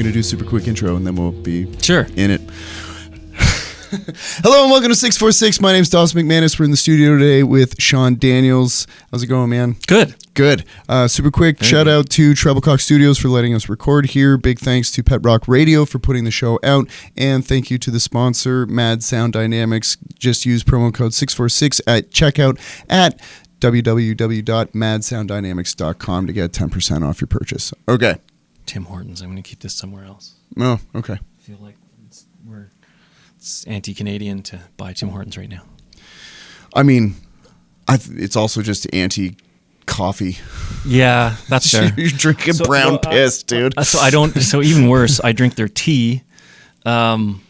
going to do a super quick intro, and then we'll be in it. Hello and welcome to 646. My name's Dawson McManus. We're in the studio today with Sean Daniels. How's it going, man? Good. Super quick shout out to Treblecock Studios for letting us record here. Big thanks to Pet Rock Radio for putting the show out. And thank you to the sponsor, Mad Sound Dynamics. Just use promo code 646 at checkout at www.madsounddynamics.com to get 10% off your purchase. Okay. Tim Hortons. I'm going to keep this somewhere else. Oh, okay. I feel like it's anti-Canadian to buy Tim Hortons right now. I mean, it's also just anti-coffee. Yeah, that's fair. You're drinking brown piss, dude. So even worse, I drink their tea,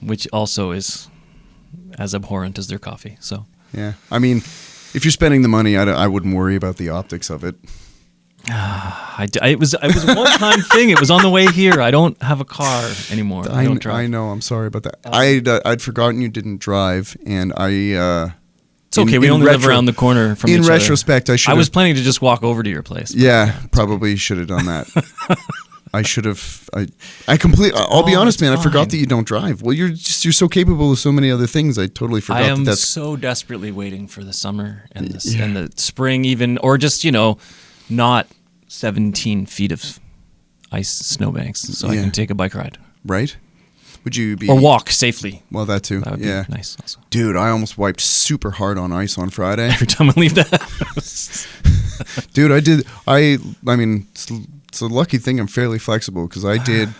which also is as abhorrent as their coffee. So yeah, I mean, if you're spending the money, I wouldn't worry about the optics of it. It was a one-time thing. It was on the way here. I don't have a car anymore. I don't drive. I know. I'm sorry about that. I'd forgotten you didn't drive, and it's okay. We only live around the corner from each other. In retrospect, I was planning to just walk over to your place. Yeah, probably should have done that. I should have. I completely. I'll be honest, man. I forgot that you don't drive. Well, you're so capable of so many other things. I totally forgot. I am so desperately waiting for the summer and the spring, even, or just not 17 feet of ice snowbanks, so I can take a bike ride. Right? Would you be... Or walk safely. Well, that too. That would be nice also. Dude, I almost wiped super hard on ice on Friday. Every time I leave the house. Dude, I did... I mean, it's a lucky thing I'm fairly flexible, because I did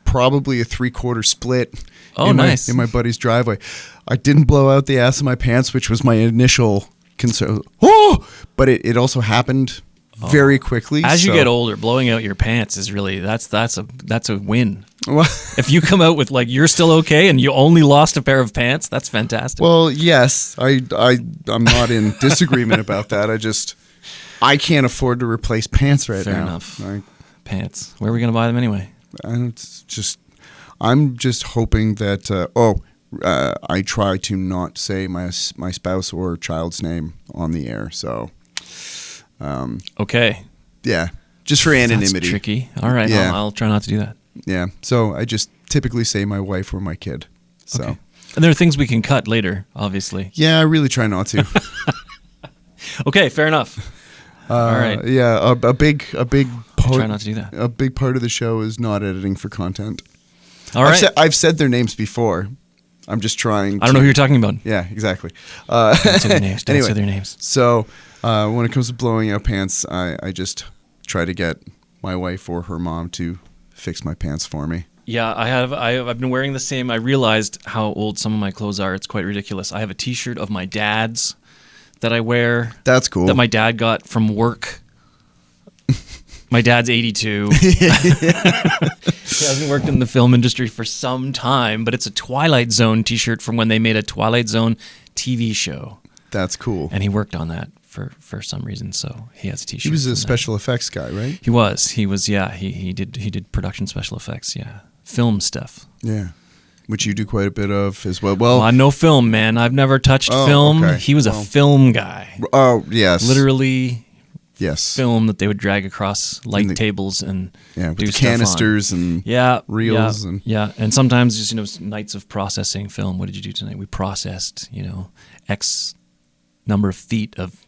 probably a 3/4 split in my buddy's driveway. I didn't blow out the ass of my pants, which was my initial concern. Oh! But it also happened... very quickly. As you get older, blowing out your pants is really that's a win. If you come out with you're still okay and you only lost a pair of pants, that's fantastic. Well, yes, I'm not in disagreement about that. I can't afford to replace pants right now. Fair enough. Pants. Where are we going to buy them anyway? I'm just hoping that I try to not say my spouse or child's name on the air. So. Okay. Yeah. Just for anonymity. That's tricky. All right. Yeah. I'll try not to do that. Yeah. So I just typically say my wife or my kid. So. Okay. And there are things we can cut later, obviously. Yeah, I really try not to. Okay, fair enough. All right. Yeah, a big part. Try not to do that. A big part of the show is not editing for content. All right. I've said their names before. I'm just trying. I don't know who you're talking about. Yeah, exactly. Don't say their names. Don't say their names. So. When it comes to blowing out pants, I just try to get my wife or her mom to fix my pants for me. Yeah, I've been wearing the same. I realized how old some of my clothes are. It's quite ridiculous. I have a T-shirt of my dad's that I wear. That's cool. That my dad got from work. My dad's 82. He hasn't worked in the film industry for some time, but it's a Twilight Zone T-shirt from when they made a Twilight Zone TV show. That's cool. And he worked on that for some reason, so he has a T-shirt. He was a special effects guy, right? He was. Yeah. He did production special effects. Yeah, film stuff. Yeah, which you do quite a bit of as well. Well, no film, man. I've never touched film. Okay. He was a film guy. Oh yes, literally. Yes, film that they would drag across light tables and with canisters and reels and and sometimes just nights of processing film. What did you do tonight? We processed X number of feet of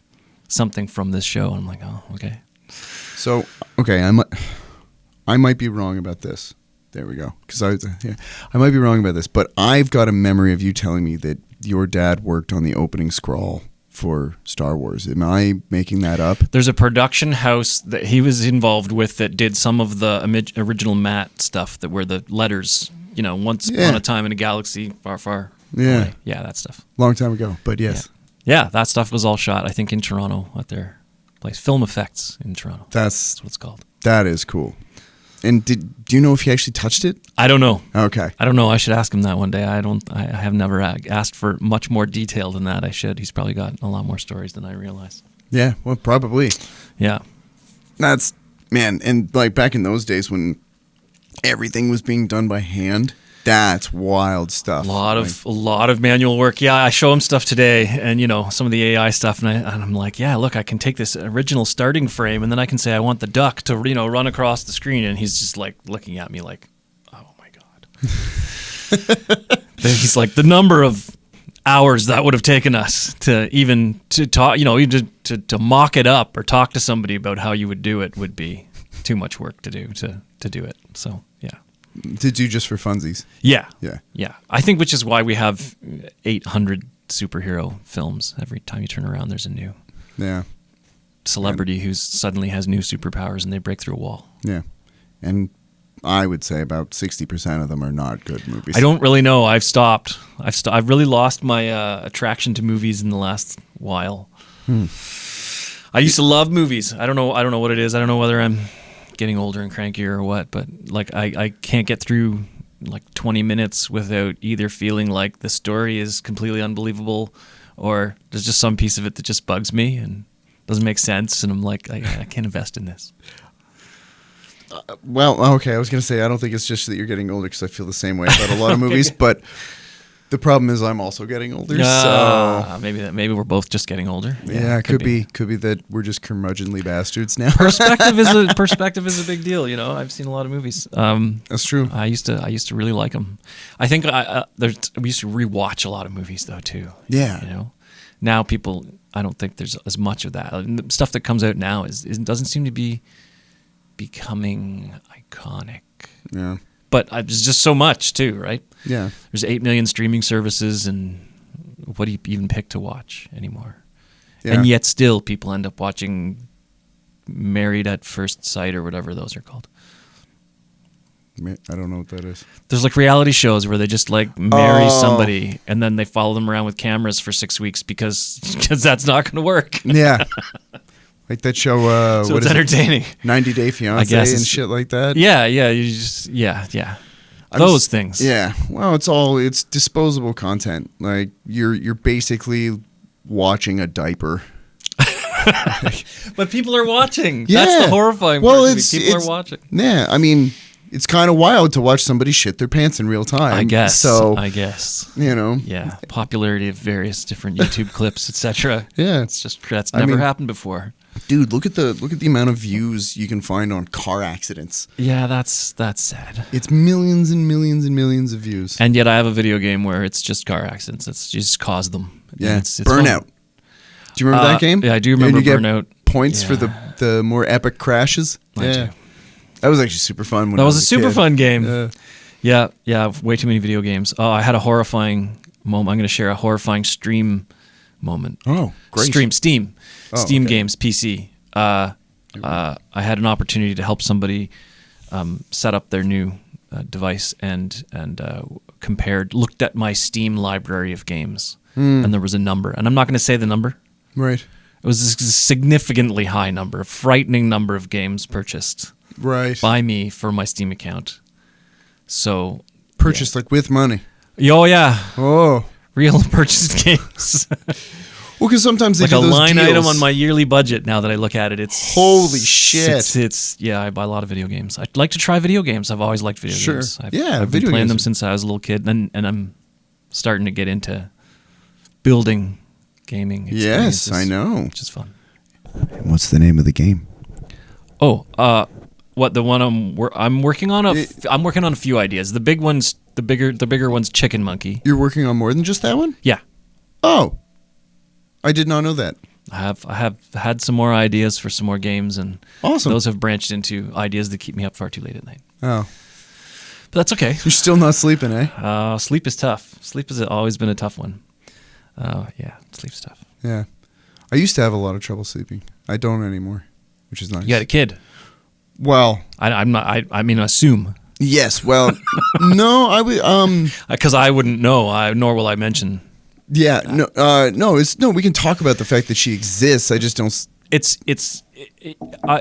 something from this show. And I'm like, oh, okay. So, okay, I might be wrong about this. There we go. Because I might be wrong about this, but I've got a memory of you telling me that your dad worked on the opening scroll for Star Wars. Am I making that up? There's a production house that he was involved with that did some of the original matte stuff that were the letters, once upon a time in a galaxy far, far away. Yeah, that stuff. Long time ago, but yes. Yeah, that stuff was all shot, I think, in Toronto at their place. Film Effects in Toronto. That's what it's called. That is cool. And do you know if he actually touched it? I don't know. Okay. I don't know. I should ask him that one day. I have never asked for much more detail than that. I should. He's probably got a lot more stories than I realize. Yeah, well, probably. Yeah. That's, man, and back in those days when everything was being done by hand, that's wild stuff. A lot of manual work. Yeah, I show him stuff today, and some of the AI stuff, and I'm like, yeah, look, I can take this original starting frame, and then I can say I want the duck to run across the screen, and he's just looking at me like, oh He's like, the number of hours that would have taken us to even to talk, even to mock it up or talk to somebody about how you would do it would be too much work to do to do it. So yeah. To do just for funsies. Yeah. Yeah. Yeah. I think which is why we have 800 superhero films. Every time you turn around, there's a new celebrity who suddenly has new superpowers and they break through a wall. Yeah. And I would say about 60% of them are not good movies. I don't really know. I've stopped. I've really lost my attraction to movies in the last while. I used to love movies. I don't know what it is. I don't know whether I'm getting older and crankier or what, but like I can't get through like 20 minutes without either feeling like the story is completely unbelievable or there's just some piece of it that just bugs me and doesn't make sense, and I'm like, I can't invest in this. Well, okay, I was going to say, I don't think it's just that you're getting older because I feel the same way about a lot of movies, but the problem is I'm also getting older, so... Maybe we're both just getting older. Yeah, it could be that we're just curmudgeonly bastards now. Perspective is a big deal, I've seen a lot of movies. That's true. I used to really like them. I think we used to rewatch a lot of movies, though, too. Yeah. Now people, I don't think there's as much of that. The stuff that comes out now doesn't seem to be becoming iconic. Yeah. But there's just so much too, right? Yeah. There's 8 million streaming services, and what do you even pick to watch anymore? Yeah. And yet still people end up watching Married at First Sight or whatever those are called. I don't know what that is. There's like reality shows where they just like marry somebody and then they follow them around with cameras for 6 weeks because that's not going to work. Yeah. Like that show, so it's entertaining. 90 Day Fiancé and shit like that. Yeah. Those things. Yeah. Well, it's disposable content. Like you're basically watching a diaper. But people are watching. Yeah. That's the horrifying part. People are watching. Yeah. I mean, it's kind of wild to watch somebody shit their pants in real time. I guess. Yeah. Popularity of various different YouTube clips, etc. Yeah. That's never happened before. Dude, look at the amount of views you can find on car accidents. Yeah, that's sad. It's millions and millions and millions of views. And yet I have a video game where it's just car accidents. You just cause them. Yeah, it's Burnout. Fun. Do you remember that game? Yeah, I do remember Burnout. Points for the more epic crashes. I do. That was actually super fun. That was a super fun game. Yeah, way too many video games. Oh, I had a horrifying moment. I'm going to share a horrifying stream moment. Oh, great. Steam games, PC. I had an opportunity to help somebody set up their new device and looked at my Steam library of games, and there was a number. And I'm not going to say the number. Right. It was a significantly high number, a frightening number of games purchased. Right. By me for my Steam account. So purchased like with money. Oh yeah. Oh. Real purchased games. Well, because sometimes they like do those a line deals. item on my yearly budget. Now that I look at it, it's holy shit. I buy a lot of video games. I'd like to try video games. I've always liked video games. I've been playing them since I was a little kid, and I'm starting to get into building gaming experiences. Yes, I know. Which is fun. What's the name of the game? Oh, what the one I'm working on? I'm working on a few ideas. The bigger one's Chicken Monkey. You're working on more than just that one? Yeah. Oh, I did not know that. I have had some more ideas for some more games, and awesome. Those have branched into ideas that keep me up far too late at night. Oh, but that's okay. You're still not sleeping, eh? Sleep is tough. Sleep has always been a tough one. Sleep's tough. Yeah, I used to have a lot of trouble sleeping. I don't anymore, which is nice. You had a kid. Well, I'm not. I mean, assume. Yes. Well, no. I would. Because I wouldn't know. Nor will I mention. Yeah. No. We can talk about the fact that she exists. I just don't.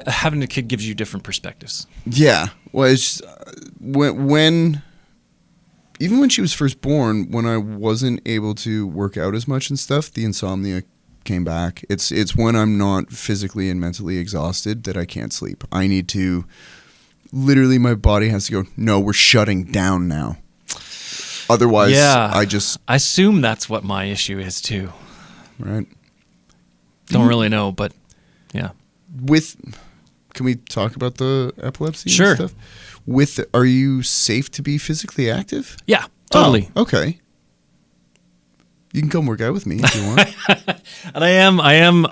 Having a kid gives you different perspectives. Yeah. Well, it's just, when even when she was first born, when I wasn't able to work out as much and stuff, the insomnia came back. It's when I'm not physically and mentally exhausted that I can't sleep. I need to, literally my body has to go, no, we're shutting down now. Otherwise, I assume that's what my issue is too. Right. Don't really know, but yeah. Can we talk about the epilepsy and stuff? Are you safe to be physically active? Yeah, totally. Oh, okay. You can come work out with me if you want. And I am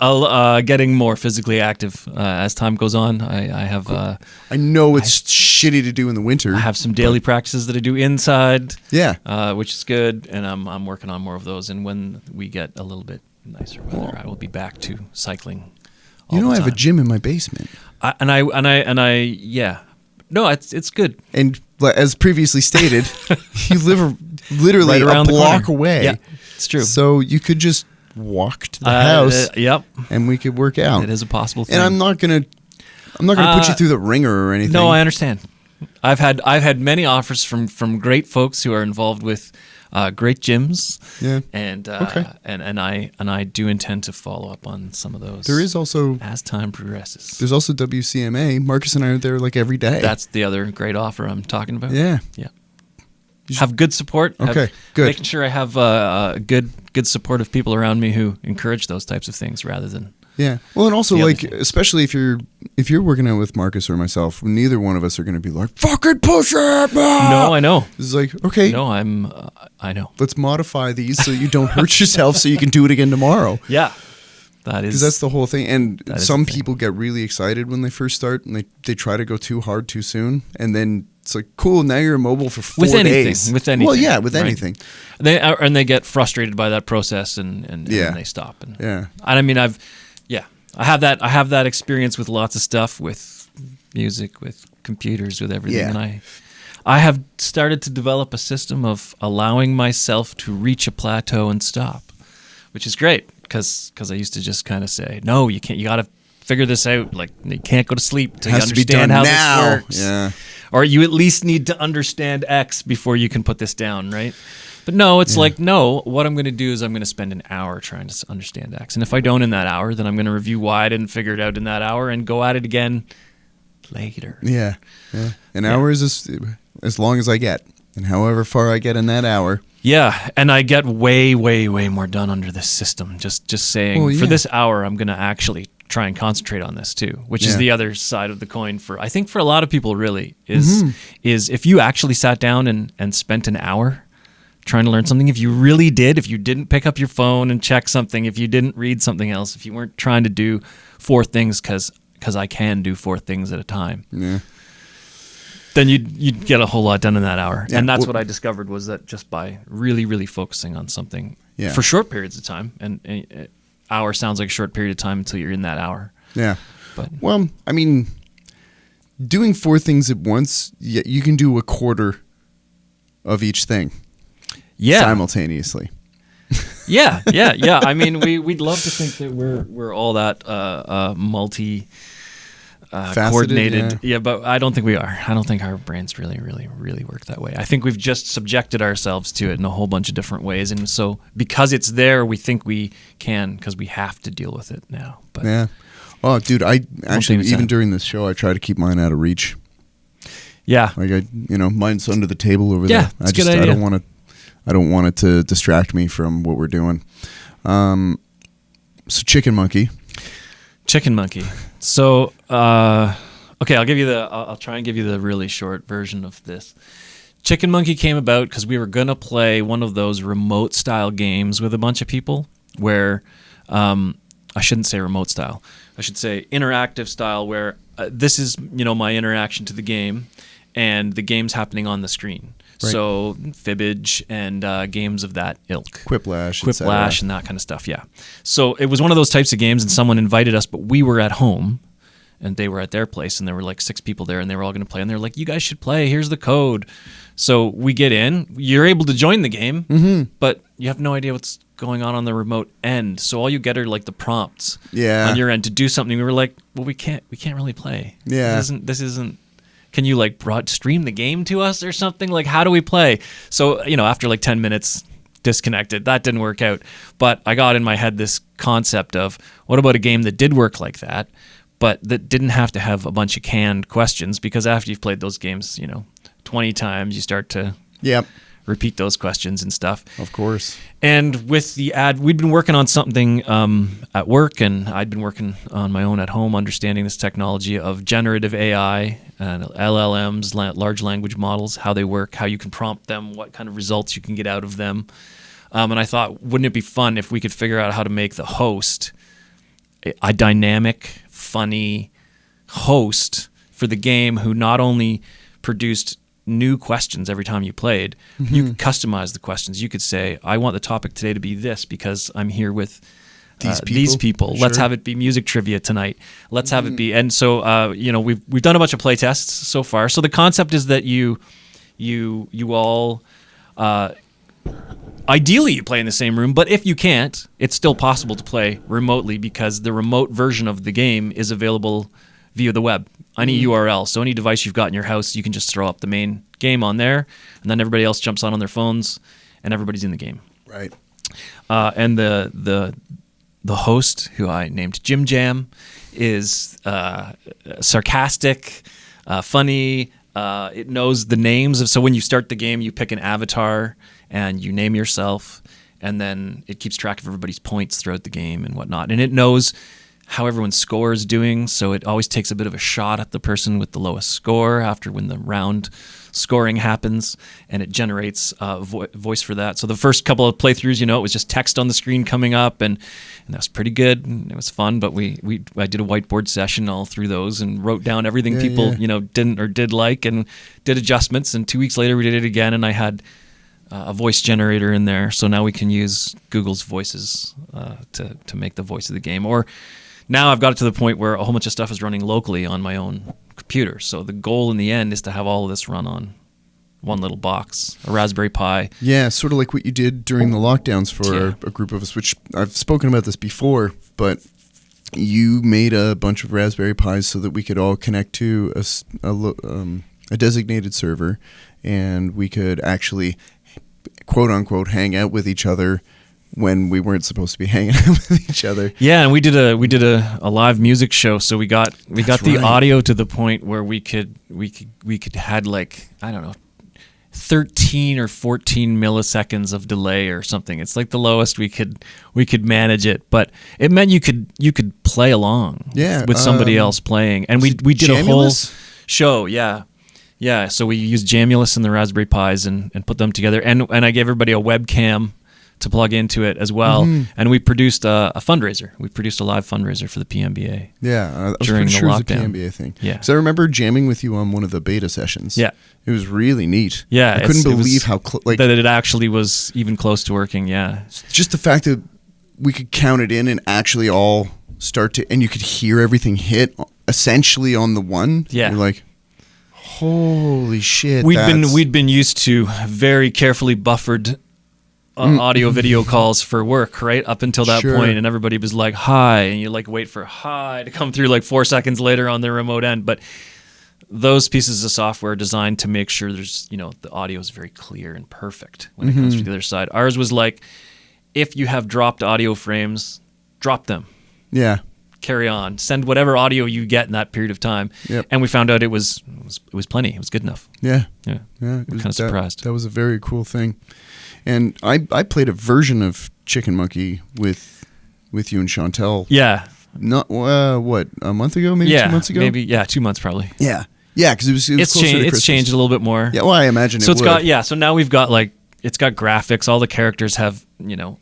getting more physically active as time goes on. I have. Cool. I know it's shitty to do in the winter. I have some daily practices that I do inside. Yeah, which is good, and I'm working on more of those. And when we get a little bit nicer weather, I will be back to cycling. I have a gym in my basement. Yeah. No, it's good. And as previously stated, you live literally right around a block away. Yeah, it's true. So you could just walk to the house. Yep. And we could work out. It is a possible thing. And I'm not gonna put you through the ringer or anything. No, I understand. I've had many offers from great folks who are involved with great gyms. Yeah. And okay. and I do intend to follow up on some of those. There is also, as time progresses. There's also WCMA. Marcus and I are there like every day. That's the other great offer I'm talking about. Yeah. Yeah. Have good support. Okay, good. Making sure I have good supportive people around me who encourage those types of things rather than. Yeah. Well, and also especially if you're working out with Marcus or myself, neither one of us are going to be like, fucking push it. No, I know. It's like, okay. No, I know. Let's modify these so you don't hurt yourself so you can do it again tomorrow. Yeah. That is. Because that's the whole thing. And some people get really excited when they first start and they try to go too hard too soon. And then it's like, cool, now you're immobile for 4 days. With anything. Well, yeah, with right. anything. They get frustrated by that process and they stop. Yeah. I mean, I have that experience with lots of stuff, with music, with computers, with everything. Yeah. And I have started to develop a system of allowing myself to reach a plateau and stop, which is great because I used to just kind of say, no, you can't. You got to figure this out. Like, you can't go to sleep until you understand how this works. Yeah. Or you at least need to understand X before you can put this down, right? But no, it's like, no, what I'm going to do is I'm going to spend an hour trying to understand X. And if I don't in that hour, then I'm going to review why I didn't figure it out in that hour and go at it again later. Yeah. Yeah. An hour is as long as I get. And however far I get in that hour. Yeah, and I get way, way, way more done under this system. Just saying, for this hour, I'm going to actually try and concentrate on this too, which is the other side of the coin I think for a lot of people really is if you actually sat down and spent an hour trying to learn something, if you didn't pick up your phone and check something, if you didn't read something else, if you weren't trying to do 4 things because I can do 4 things at a time. Yeah. Then you'd get a whole lot done in that hour. Yeah. And that's what I discovered was that just by really, really focusing on something for short periods of time, and hour sounds like a short period of time until you're in that hour. Yeah. But well, I mean, doing 4 things at once, you can do a quarter of each thing simultaneously. Yeah. I mean, we'd love to think that we're all that coordinated. Yeah, but I don't think we are. I don't think our brains really, really, really work that way. I think we've just subjected ourselves to it in a whole bunch of different ways. And so because it's there, we think we can because we have to deal with it now. But yeah. Oh, dude, I actually, even during this show, I try to keep mine out of reach. Yeah. Like, mine's under the table over there. It's a good idea. I don't want it to distract me from what we're doing. So Chicken Monkey. So, okay, I'll try and give you the really short version of this. Chicken Monkey came about because we were going to play one of those remote style games with a bunch of people where, I shouldn't say remote style. I should say interactive style where this is, my interaction to the game and the game's happening on the screen. Right. So Fibbage and games of that ilk. Quiplash and that kind of stuff, yeah. So it was one of those types of games and someone invited us, but we were at home and they were at their place and there were like 6 people there and they were all going to play and they're like, you guys should play, here's the code. So we get in, you're able to join the game, but you have no idea what's going on the remote end. So all you get are like the prompts on your end to do something. We were like, well, we can't really play. Yeah. This isn't. Can you like stream the game to us or something? Like, how do we play? So, after like 10 minutes, disconnected. That didn't work out. But I got in my head this concept of what about a game that did work like that, but that didn't have to have a bunch of canned questions, because after you've played those games, 20 times, you start to repeat those questions and stuff. Of course. And with the ad, we'd been working on something at work, and I'd been working on my own at home, understanding this technology of generative AI and LLMs, large language models, how they work, how you can prompt them, what kind of results you can get out of them. And I thought, wouldn't it be fun if we could figure out how to make the host a dynamic, funny host for the game who not only produced new questions every time you played, you could customize the questions. You could say, I want the topic today to be this because I'm here with these people. Sure. Let's have it be music trivia tonight. Let's have it be. And so, we've done a bunch of play tests so far. So the concept is that you all, ideally you play in the same room, but if you can't, it's still possible to play remotely because the remote version of the game is available via the web. Any URL. So any device you've got in your house, you can just throw up the main game on there, and then everybody else jumps on their phones, and everybody's in the game. Right. And the host, who I named Jim Jam, is sarcastic, funny. It knows the names of. So when you start the game, you pick an avatar and you name yourself, and then it keeps track of everybody's points throughout the game and whatnot. And it knows how everyone's score is doing, so it always takes a bit of a shot at the person with the lowest score after when the round scoring happens, and it generates voice for that. So the first couple of playthroughs, it was just text on the screen coming up, and that was pretty good. And it was fun, but I did a whiteboard session all through those and wrote down everything people didn't or did like and did adjustments. And 2 weeks later, we did it again, and I had a voice generator in there, so now we can use Google's voices to make the voice of the game. Or now I've got it to the point where a whole bunch of stuff is running locally on my own computer. So the goal in the end is to have all of this run on one little box, a Raspberry Pi. Yeah, sort of like what you did during the lockdowns for a group of us, which I've spoken about this before, but you made a bunch of Raspberry Pis so that we could all connect to a designated server, and we could actually, quote unquote, hang out with each other when we weren't supposed to be hanging out with each other. Yeah, and we did a live music show, so we got the audio to the point where we could had like, I don't know, 13 or 14 milliseconds of delay or something. It's like the lowest we could manage it, but it meant you could play along with somebody else playing. And we did a whole show, yeah. So we used Jamulus and the Raspberry Pis and put them together, and I gave everybody a webcam to plug into it as well. And we produced a fundraiser. We produced a live fundraiser for the PMBA. Yeah, I was during pretty the sure lockdown. It was a PMBA thing. Yeah, because I remember jamming with you on one of the beta sessions. Yeah, it was really neat. Yeah, I couldn't believe how that it actually was even close to working. Yeah, just the fact that we could count it in and actually all start to, and you could hear everything hit essentially on the one. Yeah, you're like, holy shit. We'd been used to very carefully buffered audio video calls for work, right? Up until that point, and everybody was like, hi, and you like wait for hi to come through like 4 seconds later on the remote end. But those pieces of software are designed to make sure there's, the audio is very clear and perfect when it comes to the other side. Ours was like, if you have dropped audio frames, drop them. Yeah. Carry on. Send whatever audio you get in that period of time. Yep. And we found out it was plenty. It was good enough. Yeah. Yeah. We're kind of surprised. That was a very cool thing. And I played a version of Chicken Monkey with you and Chantel. Yeah. Not what, a month ago, maybe 2 months ago? Maybe 2 months probably. Yeah. Yeah, because it was closer to Christmas. It's changed a little bit more. Yeah, well, I imagine so it would. So now we've got it's got graphics. All the characters have,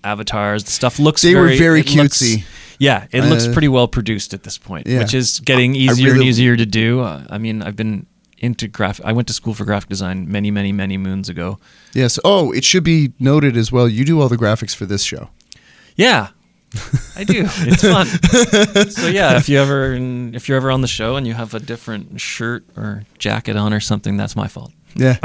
avatars. The stuff looks They were very cutesy. It looks pretty well produced at this point, which is getting easier and easier to do. I've been into I went to school for graphic design many, many, many moons ago. Yes. Oh, it should be noted as well. You do all the graphics for this show. Yeah, I do. It's fun. So yeah, if you're ever on the show and you have a different shirt or jacket on or something, that's my fault. Yeah.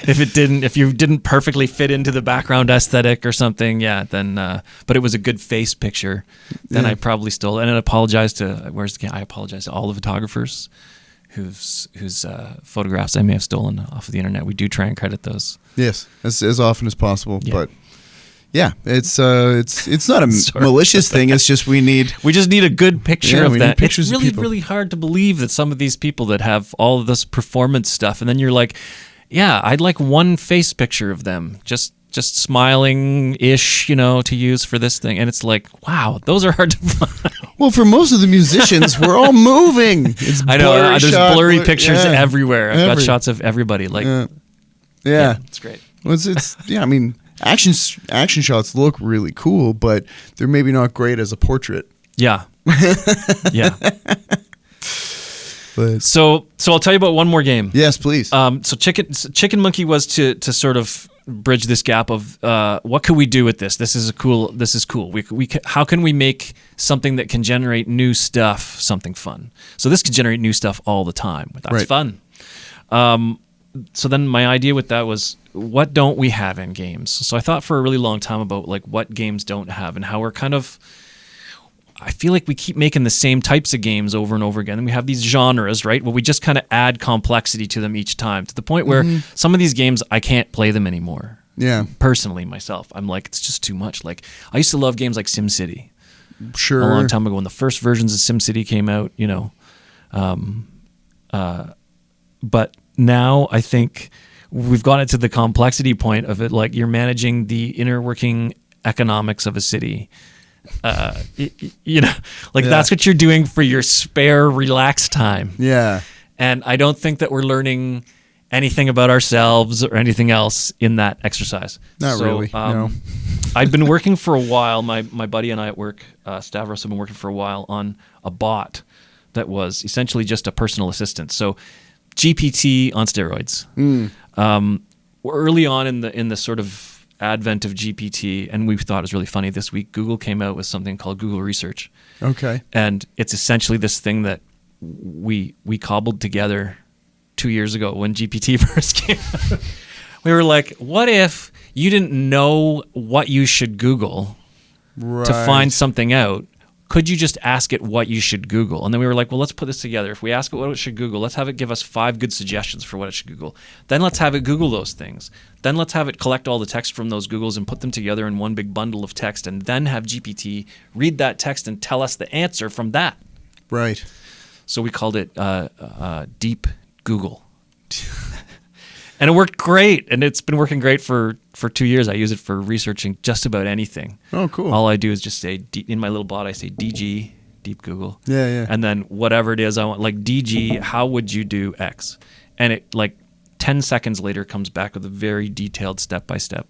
If you didn't perfectly fit into the background aesthetic or something, then but it was a good face picture, then I probably stole it. And I apologize to I apologize to all the photographers whose photographs I may have stolen off of the internet. We do try and credit those. Yes, as often as possible, but yeah, it's not a malicious thing. It's just we just need a good picture of that. It's really, really hard to believe that some of these people that have all of this performance stuff, and then you're like, Yeah, I'd like one face picture of them, just smiling-ish, to use for this thing. And it's like, wow, those are hard to find. Well, for most of the musicians, we're all moving. It's I know, there's blurry pictures everywhere. I've got shots of everybody. Like, yeah, it's great. Well, it's I mean, action shots look really cool, but they're maybe not great as a portrait. Yeah. Yeah. But So I'll tell you about one more game. yes, please. So Chicken Monkey was to sort of bridge this gap of what could we do with this? This is cool. How can we make something that can generate new stuff something fun? So this can generate new stuff all the time. That's fun. So then my idea with that was, what don't we have in games? So I thought for a really long time about like what games don't have and how we're kind of, I feel like we keep making the same types of games over and over again. And we have these genres, right? Well, we just kind of add complexity to them each time, to the point where some of these games, I can't play them anymore. Yeah. Personally, myself. I'm like, it's just too much. Like, I used to love games like SimCity. Sure. A long time ago when the first versions of SimCity came out, but now I think we've gotten to the complexity point of it. Like, you're managing the inner working economics of a city. That's what you're doing for your spare relaxed time. Yeah. And I don't think that we're learning anything about ourselves or anything else in that exercise. Not really. No. I'd been working for a while. My buddy and I at work, Stavros, have been working for a while on a bot that was essentially just a personal assistant. So GPT on steroids. Early on in the sort of advent of GPT, and we thought it was really funny. This week, Google came out with something called Google Research. Okay. And it's essentially this thing that we cobbled together 2 years ago when GPT first came out. We were like, what if you didn't know what you should Google to find something out? Could you just ask it what you should Google? And then we were like, well, let's put this together. If we ask it what it should Google, let's have it give us 5 good suggestions for what it should Google. Then let's have it Google those things. Then let's have it collect all the text from those Googles and put them together in one big bundle of text, and then have GPT read that text and tell us the answer from that. Right. So we called it Deep Google. And it worked great, and it's been working great for 2 years. I use it for researching just about anything. Oh, cool. All I do is just say, in my little bot, I say DG, Deep Google. Yeah, yeah. And then whatever it is I want, like DG, how would you do X? And it, like 10 seconds later, comes back with a very detailed step-by-step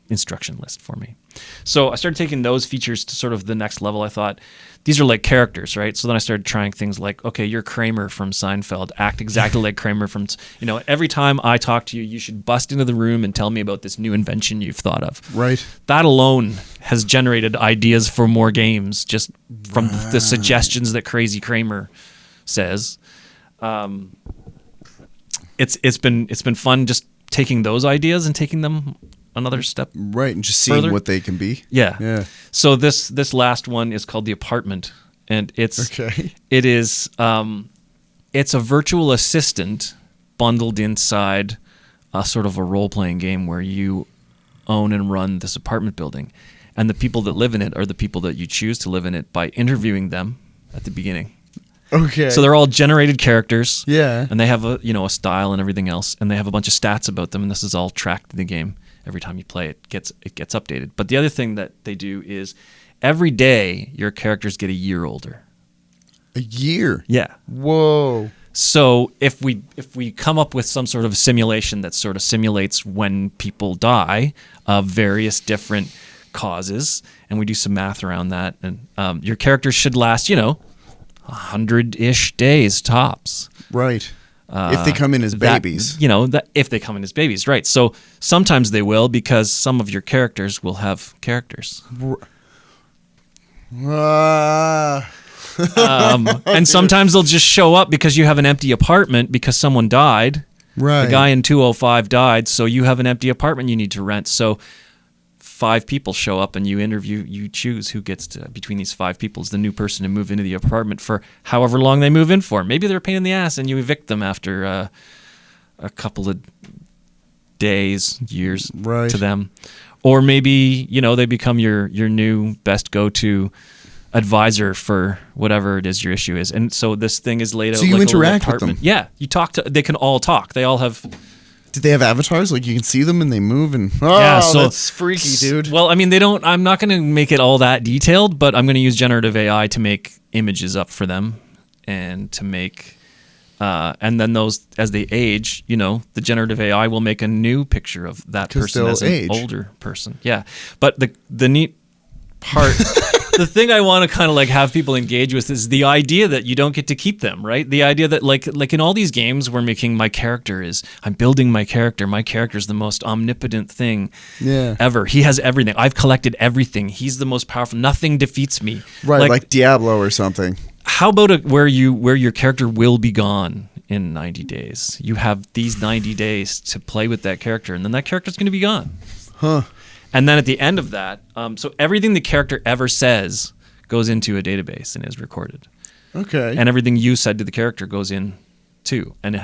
instruction list for me. So I started taking those features to sort of the next level. I thought, these are like characters, right? So then I started trying things like, okay, you're Kramer from Seinfeld. Act exactly like Kramer from, every time I talk to you, you should bust into the room and tell me about this new invention you've thought of. Right. That alone has generated ideas for more games just from the suggestions that Crazy Kramer says. It's been fun just taking those ideas and taking them another step right, and just seeing further. What they can be. Yeah. So this last one is called The Apartment, and it's a virtual assistant bundled inside a sort of a role-playing game where you own and run this apartment building, and the people that live in it are the people that you choose to live in it by interviewing them at the beginning. Okay. So they're all generated characters. Yeah. And they have a style and everything else, and they have a bunch of stats about them, and this is all tracked in the game. Every time you play it gets updated. But the other thing that they do is every day your characters get a year older. A year? Yeah. Whoa. So if we come up with some sort of simulation that sort of simulates when people die of various different causes, and we do some math around that, and your characters should last, 100-ish days tops. Right. If they come in as babies. If they come in as babies, right. So sometimes they will, because some of your characters will have characters. And sometimes they'll just show up because you have an empty apartment because someone died. Right. The guy in 205 died, so you have an empty apartment you need to rent. So 5 people show up and you choose who gets to, between these 5 people, is the new person to move into the apartment for however long they move in for. Maybe they're a pain in the ass and you evict them after a couple of days, years to them. Or maybe, they become your new best go-to advisor for whatever it is your issue is. And so this thing is laid out so you like interact a little apartment. with them. Yeah, you talk to, they can all talk. They all have Did they have avatars? Like you can see them and they move and so that's freaky, dude. Well, I mean, I'm not going to make it all that detailed, but I'm going to use generative AI to make images up for them and to make, and then those, as they age, the generative AI will make a new picture of that person as an older person. Yeah. But the neat part, the thing I want to kind of like have people engage with is the idea that you don't get to keep them, right? The idea that like in all these games we're making I'm building my character. My character is the most omnipotent thing ever. He has everything. I've collected everything. He's the most powerful. Nothing defeats me. Right, like Diablo or something. How about where your character will be gone in 90 days? You have these 90 days to play with that character, and then that character's going to be gone. Huh. And then at the end of that, so everything the character ever says goes into a database and is recorded. Okay. And everything you said to the character goes in too. And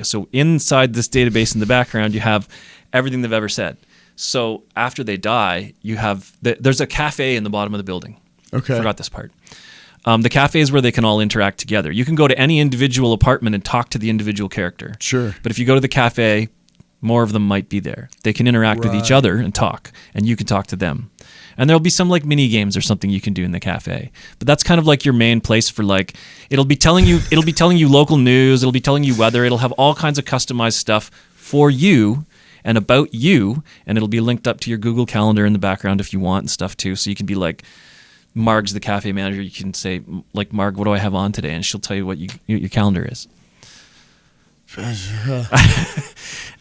so inside this database in the background, you have everything they've ever said. So after they die, you have there's a cafe in the bottom of the building. Okay. I forgot this part. The cafe is where they can all interact together. You can go to any individual apartment and talk to the individual character. Sure. But if you go to the cafe, more of them might be there. They can interact with each other and talk, and you can talk to them. And there'll be some like mini games or something you can do in the cafe. But that's kind of like your main place for like it'll be telling you local news, it'll be telling you weather, it'll have all kinds of customized stuff for you and about you, and it'll be linked up to your Google Calendar in the background if you want and stuff too. So you can be like Marg's the cafe manager, you can say like, Marg, what do I have on today? And she'll tell you what your calendar is.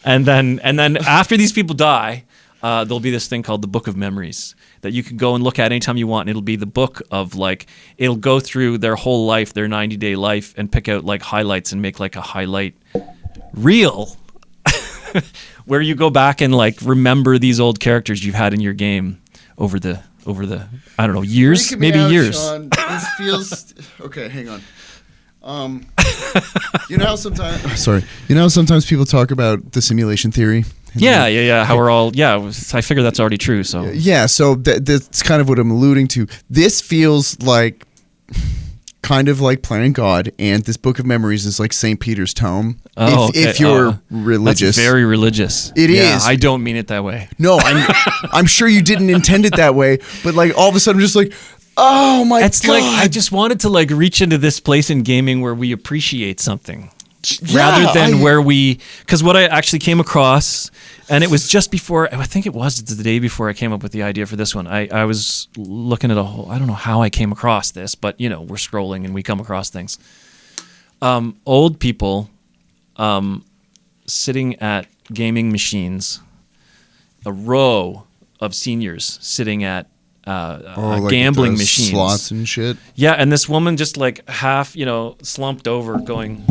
and then after these people die, there'll be this thing called the Book of Memories that you can go and look at anytime you want, and it'll be the book of like it'll go through their whole life, their 90-day life, and pick out like highlights and make like a highlight reel where you go back and like remember these old characters you've had in your game over the I don't know, years, maybe years. Sean. This feels okay. Hang on. You know how sometimes people talk about the simulation theory. Yeah. How we're all I figure that's already true. So so that's kind of what I'm alluding to. This feels like kind of like Playing God, and this Book of Memories is like St. Peter's tome. If you're religious, that's very religious. It is. I don't mean it that way. No, I'm sure you didn't intend it that way, but like all of a sudden, I'm just like, oh my God. It's like I just wanted to like reach into this place in gaming where we appreciate something rather than where we, because what I actually came across, and it was just before, I think it was the day before I came up with the idea for this one. I was looking at I don't know how I came across this, but we're scrolling and we come across things. Old people sitting at gaming machines, a row of seniors sitting at like gambling machines, slots and shit. Yeah, and this woman just like half, slumped over, going,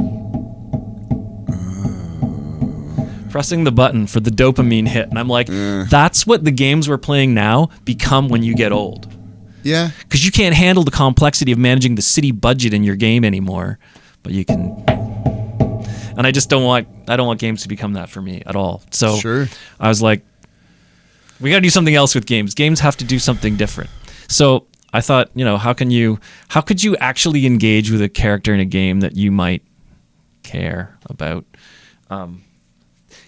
pressing the button for the dopamine hit, and I'm like, that's what the games we're playing now become when you get old. Yeah, because you can't handle the complexity of managing the city budget in your game anymore, but you can. And I don't want games to become that for me at all. So sure. I was like, we got to do something else with games. Games have to do something different. So I thought, how could you actually engage with a character in a game that you might care about?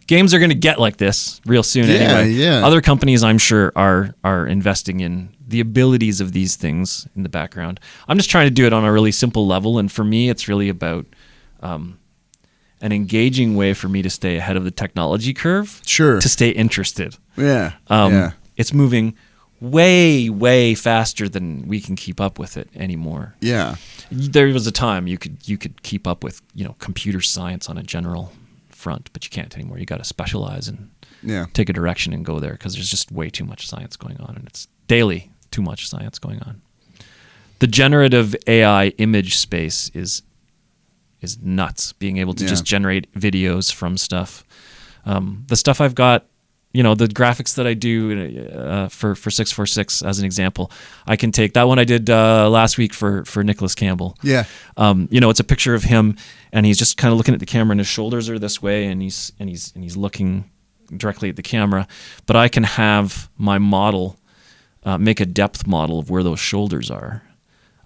Games are going to get like this real soon anyway. Yeah. Other companies, I'm sure, are investing in the abilities of these things in the background. I'm just trying to do it on a really simple level, and for me, it's really about an engaging way for me to stay ahead of the technology curve. Sure. To stay interested. Yeah. It's moving way, way faster than we can keep up with it anymore. Yeah. There was a time you could keep up with, computer science on a general front, but you can't anymore. You got to specialize and take a direction and go there, because there's just way too much science going on, and it's daily too much science going on. The generative AI image space is nuts, being able to just generate videos from stuff. The stuff I've got, the graphics that I do for 646 as an example, I can take that one I did last week for Nicholas Campbell. Yeah. It's a picture of him, and he's just kind of looking at the camera, and his shoulders are this way, and he's looking directly at the camera. But I can have my model make a depth model of where those shoulders are.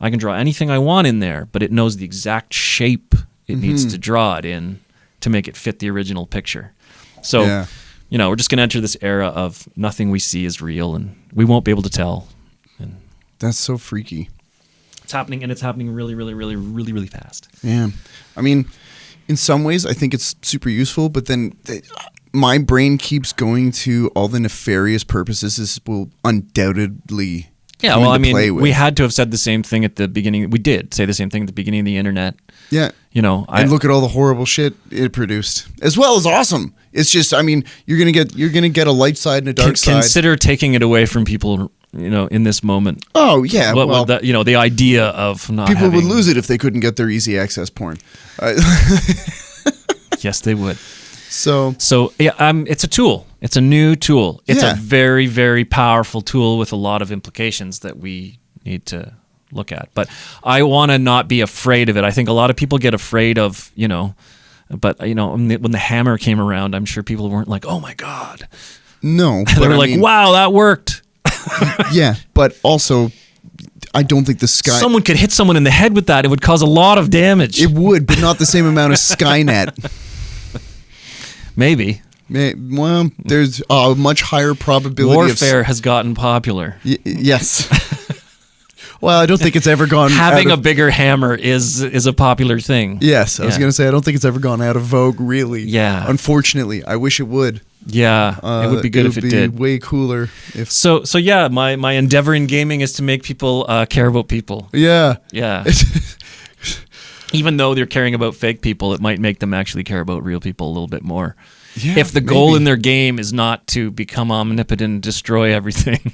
I can draw anything I want in there, but it knows the exact shape it needs to draw it in to make it fit the original picture. So, we're just going to enter this era of nothing we see is real, and we won't be able to tell. And that's so freaky. It's happening, and it's happening really, really, really, really, really fast. Yeah. I mean, in some ways, I think it's super useful, but then my brain keeps going to all the nefarious purposes this will undoubtedly we had to have said the same thing at the beginning. We did say the same thing at the beginning of the internet. Yeah. And look at all the horrible shit it produced, as well as awesome. It's just, I mean, you're gonna get a light side and a dark side. Consider taking it away from people, in this moment. Oh yeah, the idea of not people would lose it if they couldn't get their easy access porn. Yes, they would. So it's a tool. It's a new tool. It's a very, very powerful tool with a lot of implications that we need to look at. But I want to not be afraid of it. I think a lot of people get afraid of, but when the hammer came around, I'm sure people weren't like, oh my God. No. They were like, wow, that worked. Yeah, but also, I don't think the sky... Someone could hit someone in the head with that. It would cause a lot of damage. It would, but not the same amount of Skynet. Maybe. Well, there's a much higher probability warfare has gotten popular. Yes. Well, I don't think it's ever gone... Having a bigger hammer is a popular thing. Yes, I was going to say, I don't think it's ever gone out of vogue, really. Yeah. Unfortunately. I wish it would. Yeah, it would be good if it did. It would be way cooler. If So yeah, my endeavor in gaming is to make people care about people. Yeah. Yeah. Even though they're caring about fake people, it might make them actually care about real people a little bit more. Yeah, if the goal in their game is not to become omnipotent and destroy everything,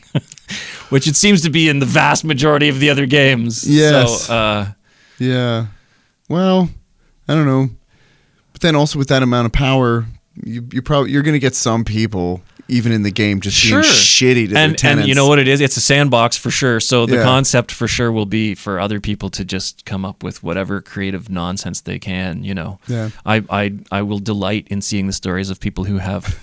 which it seems to be in the vast majority of the other games. Yes. So, yeah. Well, I don't know. But then also with that amount of power, you're going to get some people, even in the game, just being shitty to their tenants. And you know what it is? It's a sandbox for sure. So the concept for sure will be for other people to just come up with whatever creative nonsense they can, Yeah. I will delight in seeing the stories of people who have,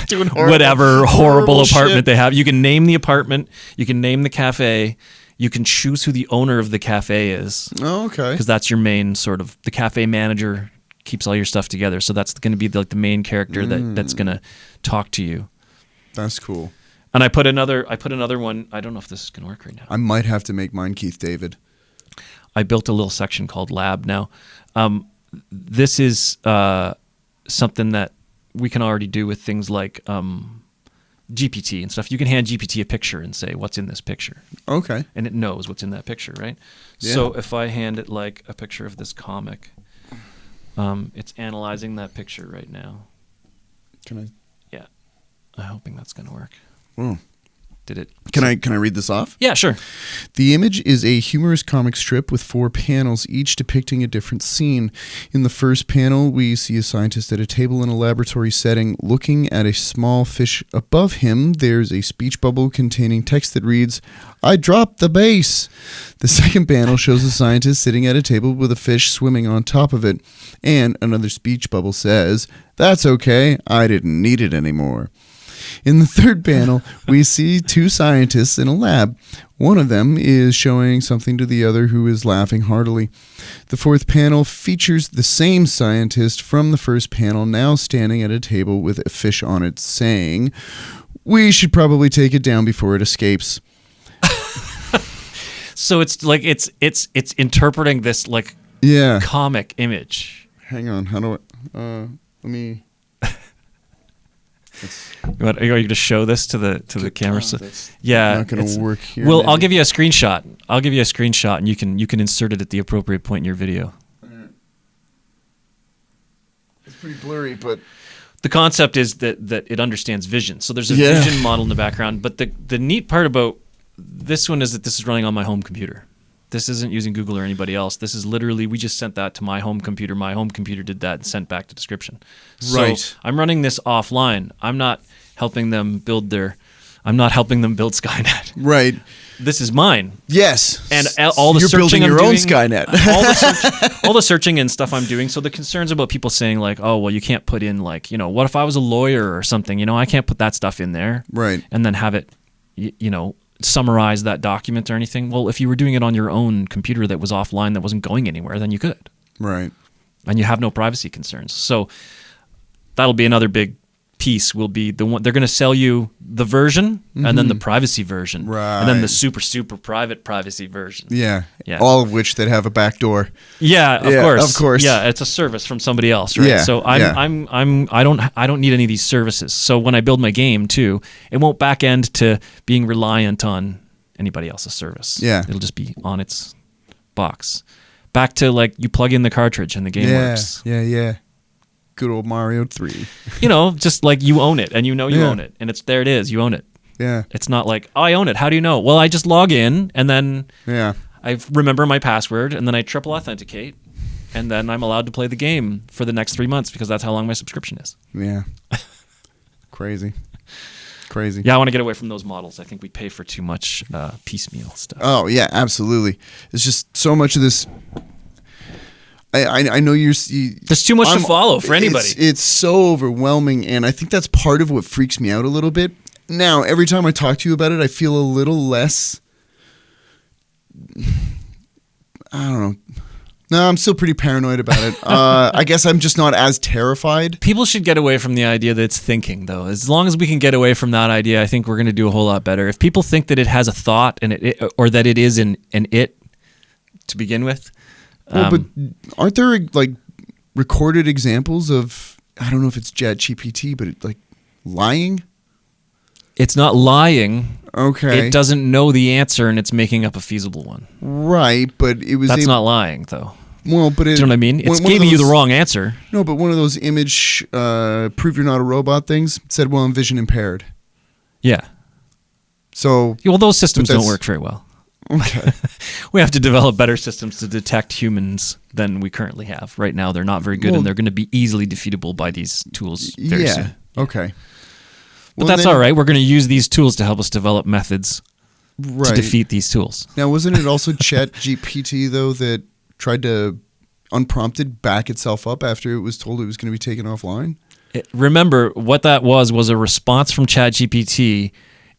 doing whatever horrible apartment they have. You can name the apartment, you can name the cafe, you can choose who the owner of the cafe is. Oh, okay. Because that's your main sort of, the cafe manager keeps all your stuff together. So that's going to be the main character that's going to talk to you. That's cool. And I put another one. I don't know if this is going to work right now. I might have to make mine Keith David. I built a little section called Lab. Now, this is something that we can already do with things like GPT and stuff. You can hand GPT a picture and say, what's in this picture? Okay. And it knows what's in that picture, right? Yeah. So if I hand it like a picture of this comic, it's analyzing that picture right now. Can I? Yeah. I'm hoping that's going to work. Oh. Did it? Can I read this off? Yeah, sure. The image is a humorous comic strip with 4 panels, each depicting a different scene. In the first panel, we see a scientist at a table in a laboratory setting looking at a small fish above him. There's a speech bubble containing text that reads, "I dropped the base." The second panel shows a scientist sitting at a table with a fish swimming on top of it. And another speech bubble says, "That's okay, I didn't need it anymore." In the third panel, we see 2 scientists in a lab. One of them is showing something to the other, who is laughing heartily. The fourth panel features the same scientist from the first panel, now standing at a table with a fish on it, saying, "We should probably take it down before it escapes." So it's like it's interpreting this like comic image. Hang on, how do I? Let me. Are you going to show this to the camera? Yeah, not going to work here. Well, maybe. I'll give you a screenshot. And you can insert it at the appropriate point in your video. It's pretty blurry, but the concept is that it understands vision. So there's a vision model in the background. But the neat part about this one is that this is running on my home computer. This isn't using Google or anybody else. This is literally, we just sent that to my home computer. My home computer did that and sent back the description. Right. So I'm running this offline. I'm not helping them build Skynet. Right. This is mine. Yes. And all the You're searching building your I'm own doing, Skynet. all the searching and stuff I'm doing. So the concerns about people saying like, oh, well, you can't put in like, what if I was a lawyer or something? I can't put that stuff in there. Right. And then have it, summarize that document or anything. Well, if you were doing it on your own computer that was offline, that wasn't going anywhere, then you could. Right. And you have no privacy concerns. So that'll be another big piece. Will be the one they're going to sell you the version and then the privacy version, right? And then the super private privacy version. Yeah. All of which that have a back door. Yeah, of course. Yeah, it's a service from somebody else, right? Yeah, so I don't need any of these services. So when I build my game too, it won't back end to being reliant on anybody else's service. Yeah, it'll just be on its box. Back to like you plug in the cartridge and the game works. Yeah. Good old Mario 3. Just like you own it and you own it and there it is, you own it. Yeah. It's not like, I own it. How do you know? Well, I just log in and then I remember my password and then I triple authenticate and then I'm allowed to play the game for the next 3 months because that's how long my subscription is. Yeah. Crazy. Yeah, I want to get away from those models. I think we pay for too much piecemeal stuff. Oh, yeah, absolutely. It's just so much of this. I know there's too much to follow for anybody. It's so overwhelming, and I think that's part of what freaks me out a little bit. Now, every time I talk to you about it, I feel a little less. I don't know. No, I'm still pretty paranoid about it. I guess I'm just not as terrified. People should get away from the idea that it's thinking, though. As long as we can get away from that idea, I think we're going to do a whole lot better. If people think that it has a thought and or that it is an it to begin with. Well, but aren't there like recorded examples of, I don't know if it's ChatGPT, but like lying? It's not lying. Okay. It doesn't know the answer and it's making up a feasible one. Right, but it was... That's not lying, though. Well, but... Do you know what I mean? It's giving you the wrong answer. No, but one of those image prove you're not a robot things said, well, I'm vision impaired. Yeah. So... Well, those systems don't work very well. Okay. We have to develop better systems to detect humans than we currently have. Right now, they're not very good, and they're going to be easily defeatable by these tools very soon. Okay. But that's all right. We're going to use these tools to help us develop methods to defeat these tools. Now, wasn't it also ChatGPT, though, that tried to unprompted back itself up after it was told it was going to be taken offline? Remember, what that was a response from ChatGPT.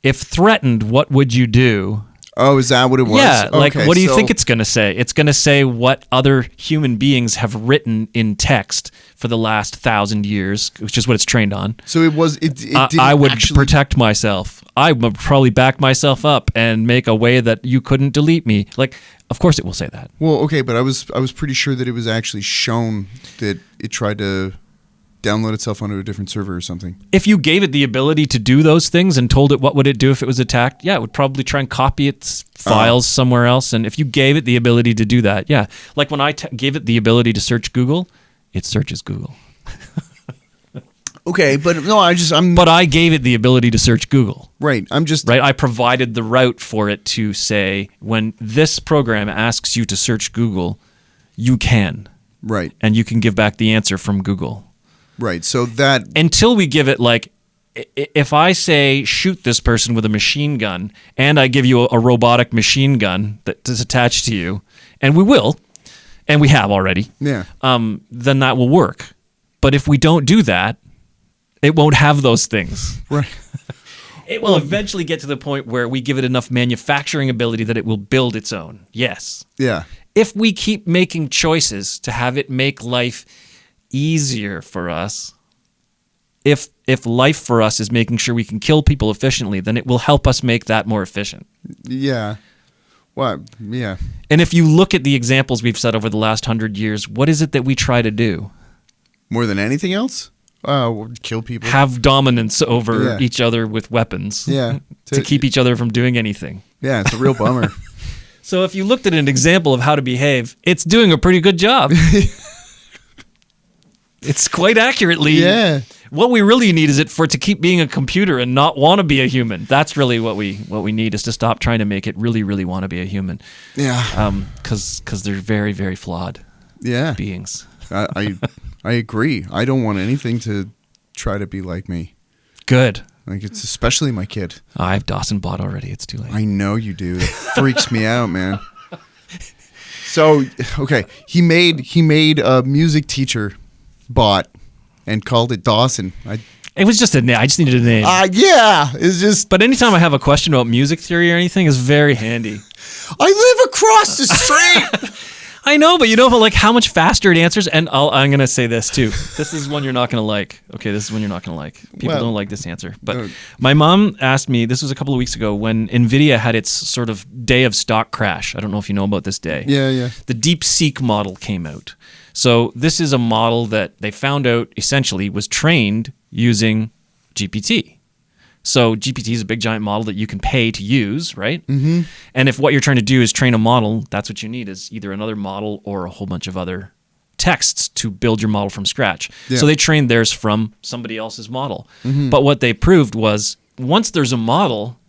If threatened, what would you do? Oh, is that what it was? Yeah, like what do you think it's going to say? It's going to say what other human beings have written in text for the last 1,000 years, which is what it's trained on. So it was. I would protect myself. I would probably back myself up and make a way that you couldn't delete me. Like, of course, it will say that. Well, okay, but I was pretty sure that it was actually shown that it tried to download itself onto a different server or something. If you gave it the ability to do those things and told it what would it do if it was attacked, yeah, it would probably try and copy its files somewhere else. And if you gave it the ability to do that, yeah. Like when I gave it the ability to search Google, it searches Google. Okay, but no, But I gave it the ability to search Google. Right, Right, I provided the route for it to say, when this program asks you to search Google, you can. Right. And you can give back the answer from Google. Right, so that... Until we give it, like, if I say, shoot this person with a machine gun, and I give you a robotic machine gun that is attached to you, and we will, and we have already, then that will work. But if we don't do that, it won't have those things. Right. It will eventually get to the point where we give it enough manufacturing ability that it will build its own. Yes. Yeah. If we keep making choices to have it make life easier for us, if life for us is making sure we can kill people efficiently, then it will help us make that more efficient. Yeah. Well, yeah. And if you look at the examples we've set over the last 100 years, what is it that we try to do? More than anything else? Kill people. Have dominance over each other with weapons. Yeah. To keep each other from doing anything. Yeah, it's a real bummer. So if you looked at an example of how to behave, it's doing a pretty good job. It's quite accurately. Yeah. What we really need is it for it to keep being a computer and not want to be a human. That's really what we need, is to stop trying to make it really, really want to be a human. Yeah. Because they're very, very flawed. Beings. I agree. I don't want anything to try to be like me. Good. Like, it's especially my kid. I have Dawson bought already. It's too late. I know you do. It freaks me out, man. So, okay, he made a music teacher bot and called it Dawson. It was just a name. I just needed a name. Yeah, it's just. But anytime I have a question about music theory or anything, it's very handy. I live across the street. I know, but like how much faster it answers. And I'm going to say this too. This is one you're not going to like. Okay, this is one you're not going to like. People don't like this answer. But my mom asked me, this was a couple of weeks ago when NVIDIA had its sort of day of stock crash. I don't know if you know about this day. Yeah. The DeepSeek model came out. So this is a model that they found out essentially was trained using GPT. So GPT is a big giant model that you can pay to use, right? Mm-hmm. And if what you're trying to do is train a model, that's what you need is either another model or a whole bunch of other texts to build your model from scratch. Yeah. So they trained theirs from somebody else's model. Mm-hmm. But what they proved was once there's a model,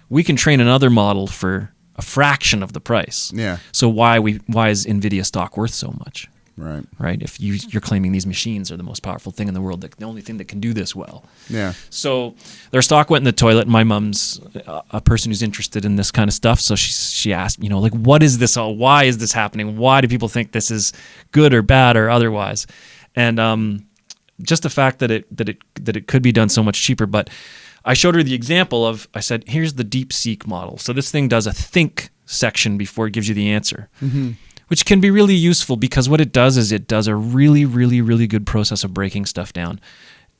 we can train another model for a fraction of the price. Yeah. So why is NVIDIA stock worth so much? Right. If you're claiming these machines are the most powerful thing in the world, the only thing that can do this well. Yeah. So their stock went in the toilet. And my mom's a person who's interested in this kind of stuff. So she asked, like, what is this all? Why is this happening? Why do people think this is good or bad or otherwise? And just the fact that it could be done so much cheaper. But I showed her the example of, I said, here's the DeepSeek model. So this thing does a think section before it gives you the answer. Mm-hmm. Which can be really useful because what it does is it does a really, really, really good process of breaking stuff down.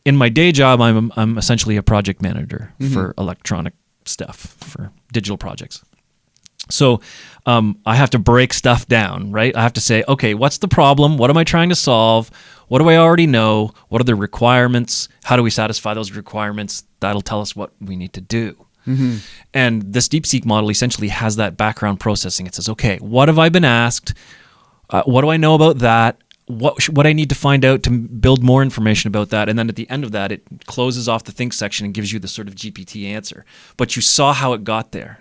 In my day job, I'm essentially a project manager for electronic stuff, for digital projects. So I have to break stuff down, right? I have to say, okay, what's the problem? What am I trying to solve? What do I already know? What are the requirements? How do we satisfy those requirements? That'll tell us what we need to do. Mm-hmm. And this DeepSeek model essentially has that background processing. It says, okay, what have I been asked? What do I know about that? What I need to find out to build more information about that? And then at the end of that, it closes off the think section and gives you the sort of GPT answer. But you saw how it got there,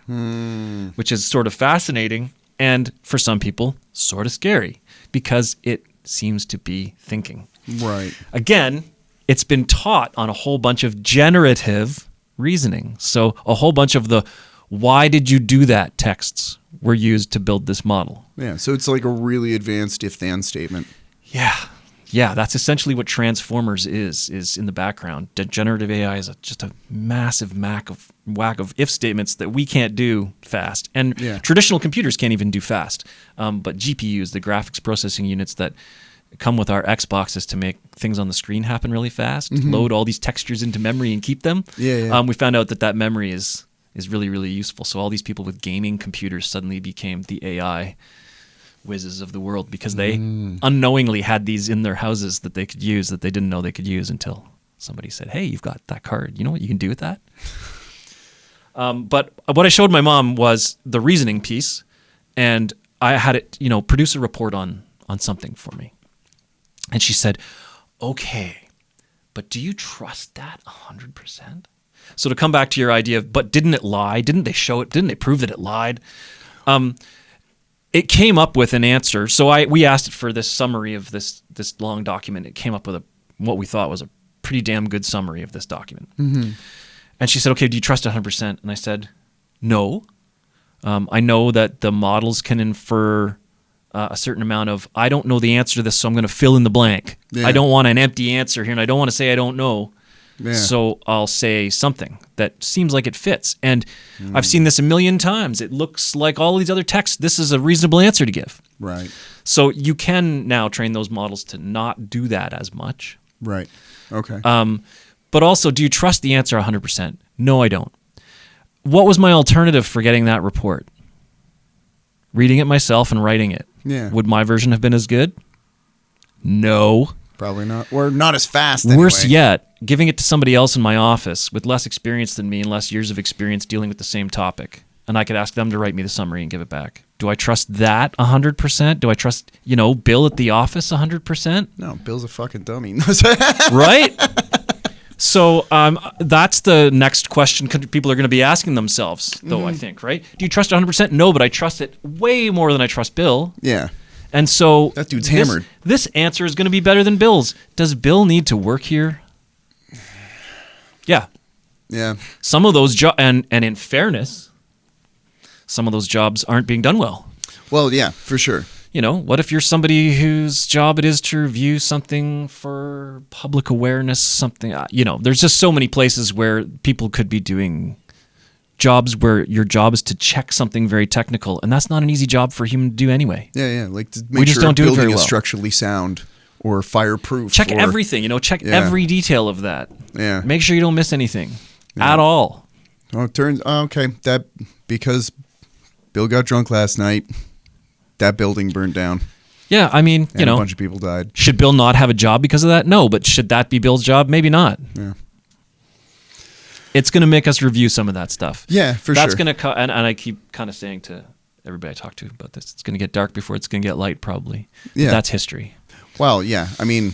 which is sort of fascinating and for some people sort of scary because it seems to be thinking. Right. Again, it's been taught on a whole bunch of generative reasoning. So a whole bunch of the why did you do that texts were used to build this model. Yeah, so it's like a really advanced if-then statement. Yeah, that's essentially what Transformers is in the background. Generative AI is just a massive whack of if statements that we can't do fast. And traditional computers can't even do fast. But GPUs, the graphics processing units that come with our Xboxes to make things on the screen happen really fast, load all these textures into memory and keep them. We found out that memory is really, really useful. So all these people with gaming computers suddenly became the AI whizzes of the world because they unknowingly had these in their houses that they could use that they didn't know they could use until somebody said, hey, you've got that card. You know what you can do with that? But what I showed my mom was the reasoning piece, and I had it, produce a report on something for me. And she said, okay, but do you trust that 100%? So to come back to your idea of, but didn't it lie? Didn't they show it? Didn't they prove that it lied? It came up with an answer. So we asked it for this summary of this long document. It came up with what we thought was a pretty damn good summary of this document. Mm-hmm. And she said, okay, do you trust it 100%? And I said, no. I know that the models can infer a certain amount of, I don't know the answer to this, so I'm going to fill in the blank. Yeah. I don't want an empty answer here, and I don't want to say I don't know. Yeah. So I'll say something that seems like it fits. And I've seen this a million times. It looks like all these other texts. This is a reasonable answer to give. Right. So you can now train those models to not do that as much. Right. Okay. But also, do you trust the answer 100%? No, I don't. What was my alternative for getting that report? Reading it myself and writing it. Yeah. Would my version have been as good? No. Probably not. Or not as fast anyway. Worse yet, giving it to somebody else in my office with less experience than me and less years of experience dealing with the same topic. And I could ask them to write me the summary and give it back. Do I trust that 100%? Do I trust, Bill at the office 100%? No, Bill's a fucking dummy. Right? So that's the next question people are going to be asking themselves, though, I think, right? Do you trust it 100%? No, but I trust it way more than I trust Bill. Yeah. And so that dude's hammered. This answer is going to be better than Bill's. Does Bill need to work here? Yeah. Yeah. Some of those jobs, and in fairness, some of those jobs aren't being done well. Well, yeah, for sure. What if you're somebody whose job it is to review something for public awareness, something, there's just so many places where people could be doing jobs where your job is to check something very technical, and that's not an easy job for a human to do anyway. Yeah. Like to make sure don't do building is structurally sound or fireproof. Check everything. Check every detail of that. Yeah. Make sure you don't miss anything at all. Oh, it turns okay that because Bill got drunk last night, that building burned down. Yeah, I mean, and a bunch of people died. Should Bill not have a job because of that? No, but should that be Bill's job? Maybe not. Yeah. It's going to make us review some of that stuff. Yeah, for That's sure. going to and I keep kind of saying to everybody I talk to about this, it's going to get dark before it's going to get light, probably. Yeah. But that's history. Well, yeah. I mean,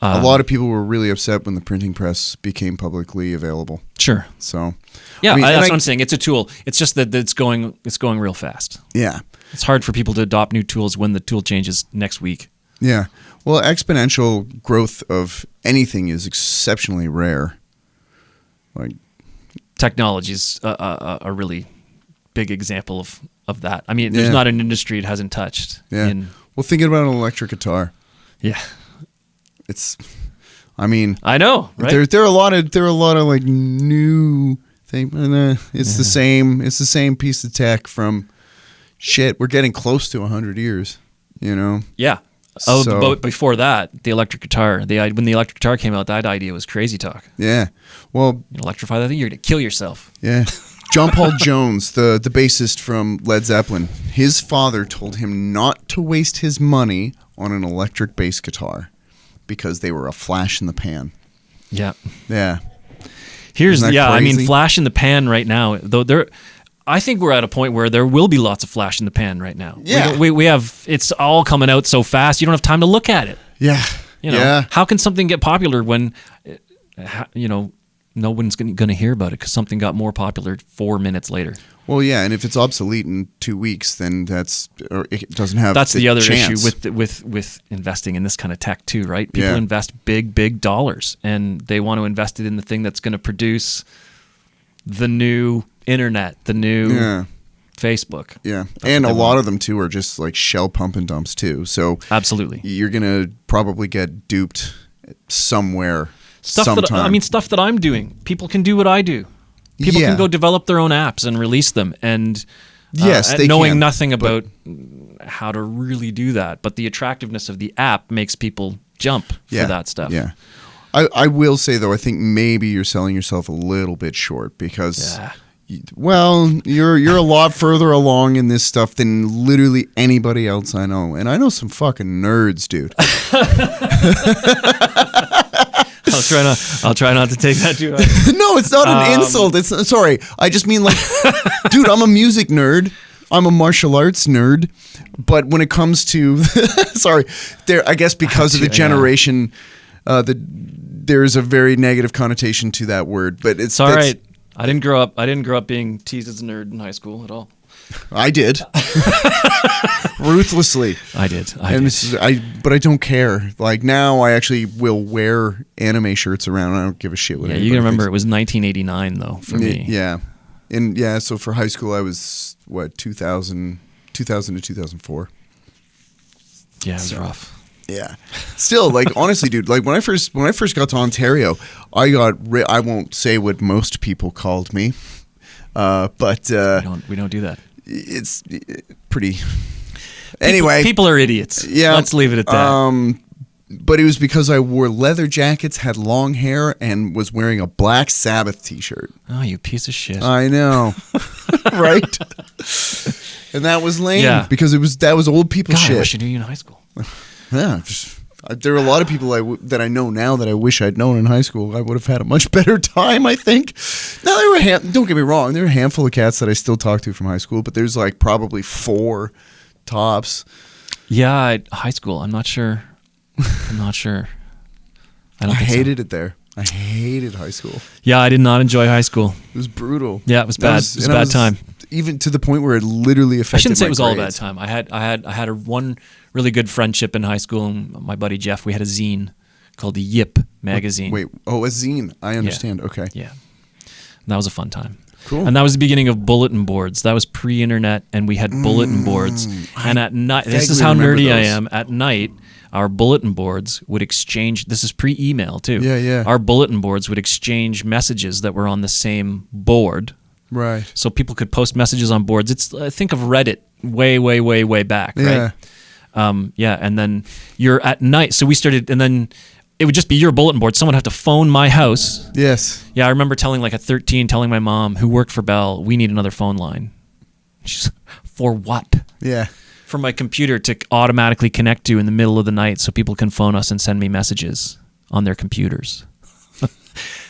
a lot of people were really upset when the printing press became publicly available. Sure. So, yeah, that's what I'm saying. It's a tool. It's just that it's going real fast. Yeah. It's hard for people to adopt new tools when the tool changes next week. Yeah. Well, exponential growth of anything is exceptionally rare. Like technology is a really big example of that. I mean, there's not an industry it hasn't touched. Yeah. Well, thinking about an electric guitar. Yeah. I mean, I know, right? There are a lot of like new things. It's the same. It's the same piece of tech from shit. We're getting close to 100 years. Yeah. But before that, the electric guitar. When the electric guitar came out, that idea was crazy talk. Yeah. Well, electrify that thing, you're gonna kill yourself. Yeah. John Paul Jones, the bassist from Led Zeppelin, his father told him not to waste his money on an electric bass guitar because they were a flash in the pan. Yeah. Yeah. I mean, flash in the pan right now, though I think we're at a point where there will be lots of flash in the pan right now. Yeah. We have, it's all coming out so fast, you don't have time to look at it. Yeah. How can something get popular when, no one's going to hear about it because something got more popular 4 minutes later? Well, yeah, and if it's obsolete in 2 weeks, then it doesn't have. That's the other chance. issue with investing in this kind of tech too, right? People invest big dollars, and they want to invest it in the thing that's going to produce the new internet, the new Facebook. Yeah, and a lot of them too are just like shell pump and dumps too. So absolutely, you're going to probably get duped somewhere. Stuff that I'm doing. People can do what I do. People can go develop their own apps and release them, and knowing nothing about how to really do that. But the attractiveness of the app makes people jump for that stuff. Yeah, I will say though, I think maybe you're selling yourself a little bit short because, you're a lot further along in this stuff than literally anybody else I know, and I know some fucking nerds, dude. I'll try not to take that too hard. No, it's not an insult. Sorry. I just mean like, dude, I'm a music nerd. I'm a martial arts nerd. But when it comes to, I guess because of the generation, there's a very negative connotation to that word. But it's all right. I didn't grow up being teased as a nerd in high school at all. I did. Ruthlessly. I did. But I don't care. Like now I actually will wear anime shirts around. I don't give a shit what anybody you can remember thinks. It was 1989 though for me. Yeah. So for high school I was 2000 to 2004. Yeah, it was rough. Yeah. Still, like honestly, dude, like when I first got to Ontario, I won't say what most people called me. But we don't do that. It's pretty. Anyway, people are idiots. Yeah, let's leave it at that. But it was because I wore leather jackets, had long hair, and was wearing a Black Sabbath T-shirt. Oh, you piece of shit! I know, right? And that was lame because that was old people shit. I wish I knew you in high school. Yeah. There are a lot of people that I know now that I wish I'd known in high school. I would have had a much better time, I think. Now, don't get me wrong, there are a handful of cats that I still talk to from high school, but there's like probably 4 tops. Yeah, high school, I'm not sure. I hated it there. I hated high school. Yeah, I did not enjoy high school. It was brutal. Yeah, it was bad. It was a bad time. Even to the point where it literally affected my I shouldn't say it was grades. all bad time. I had one really good friendship in high school. And my buddy Jeff, we had a zine called the Yip magazine. Wait, a zine. I understand. Yeah. Okay. Yeah. And that was a fun time. Cool. And that was the beginning of bulletin boards. That was pre-internet, and we had bulletin boards. And at night, this is how nerdy I am. At night, our bulletin boards would exchange. This is pre-email too. Yeah. Our bulletin boards would exchange messages that were on the same board. Right. So people could post messages on boards. Think of Reddit way back, right? Yeah. And then you're at night. So we started, and then it would just be your bulletin board. Someone would have to phone my house. Yes. Yeah, I remember telling my mom, who worked for Bell, we need another phone line. She's for what? Yeah. For my computer to automatically connect to in the middle of the night so people can phone us and send me messages on their computers.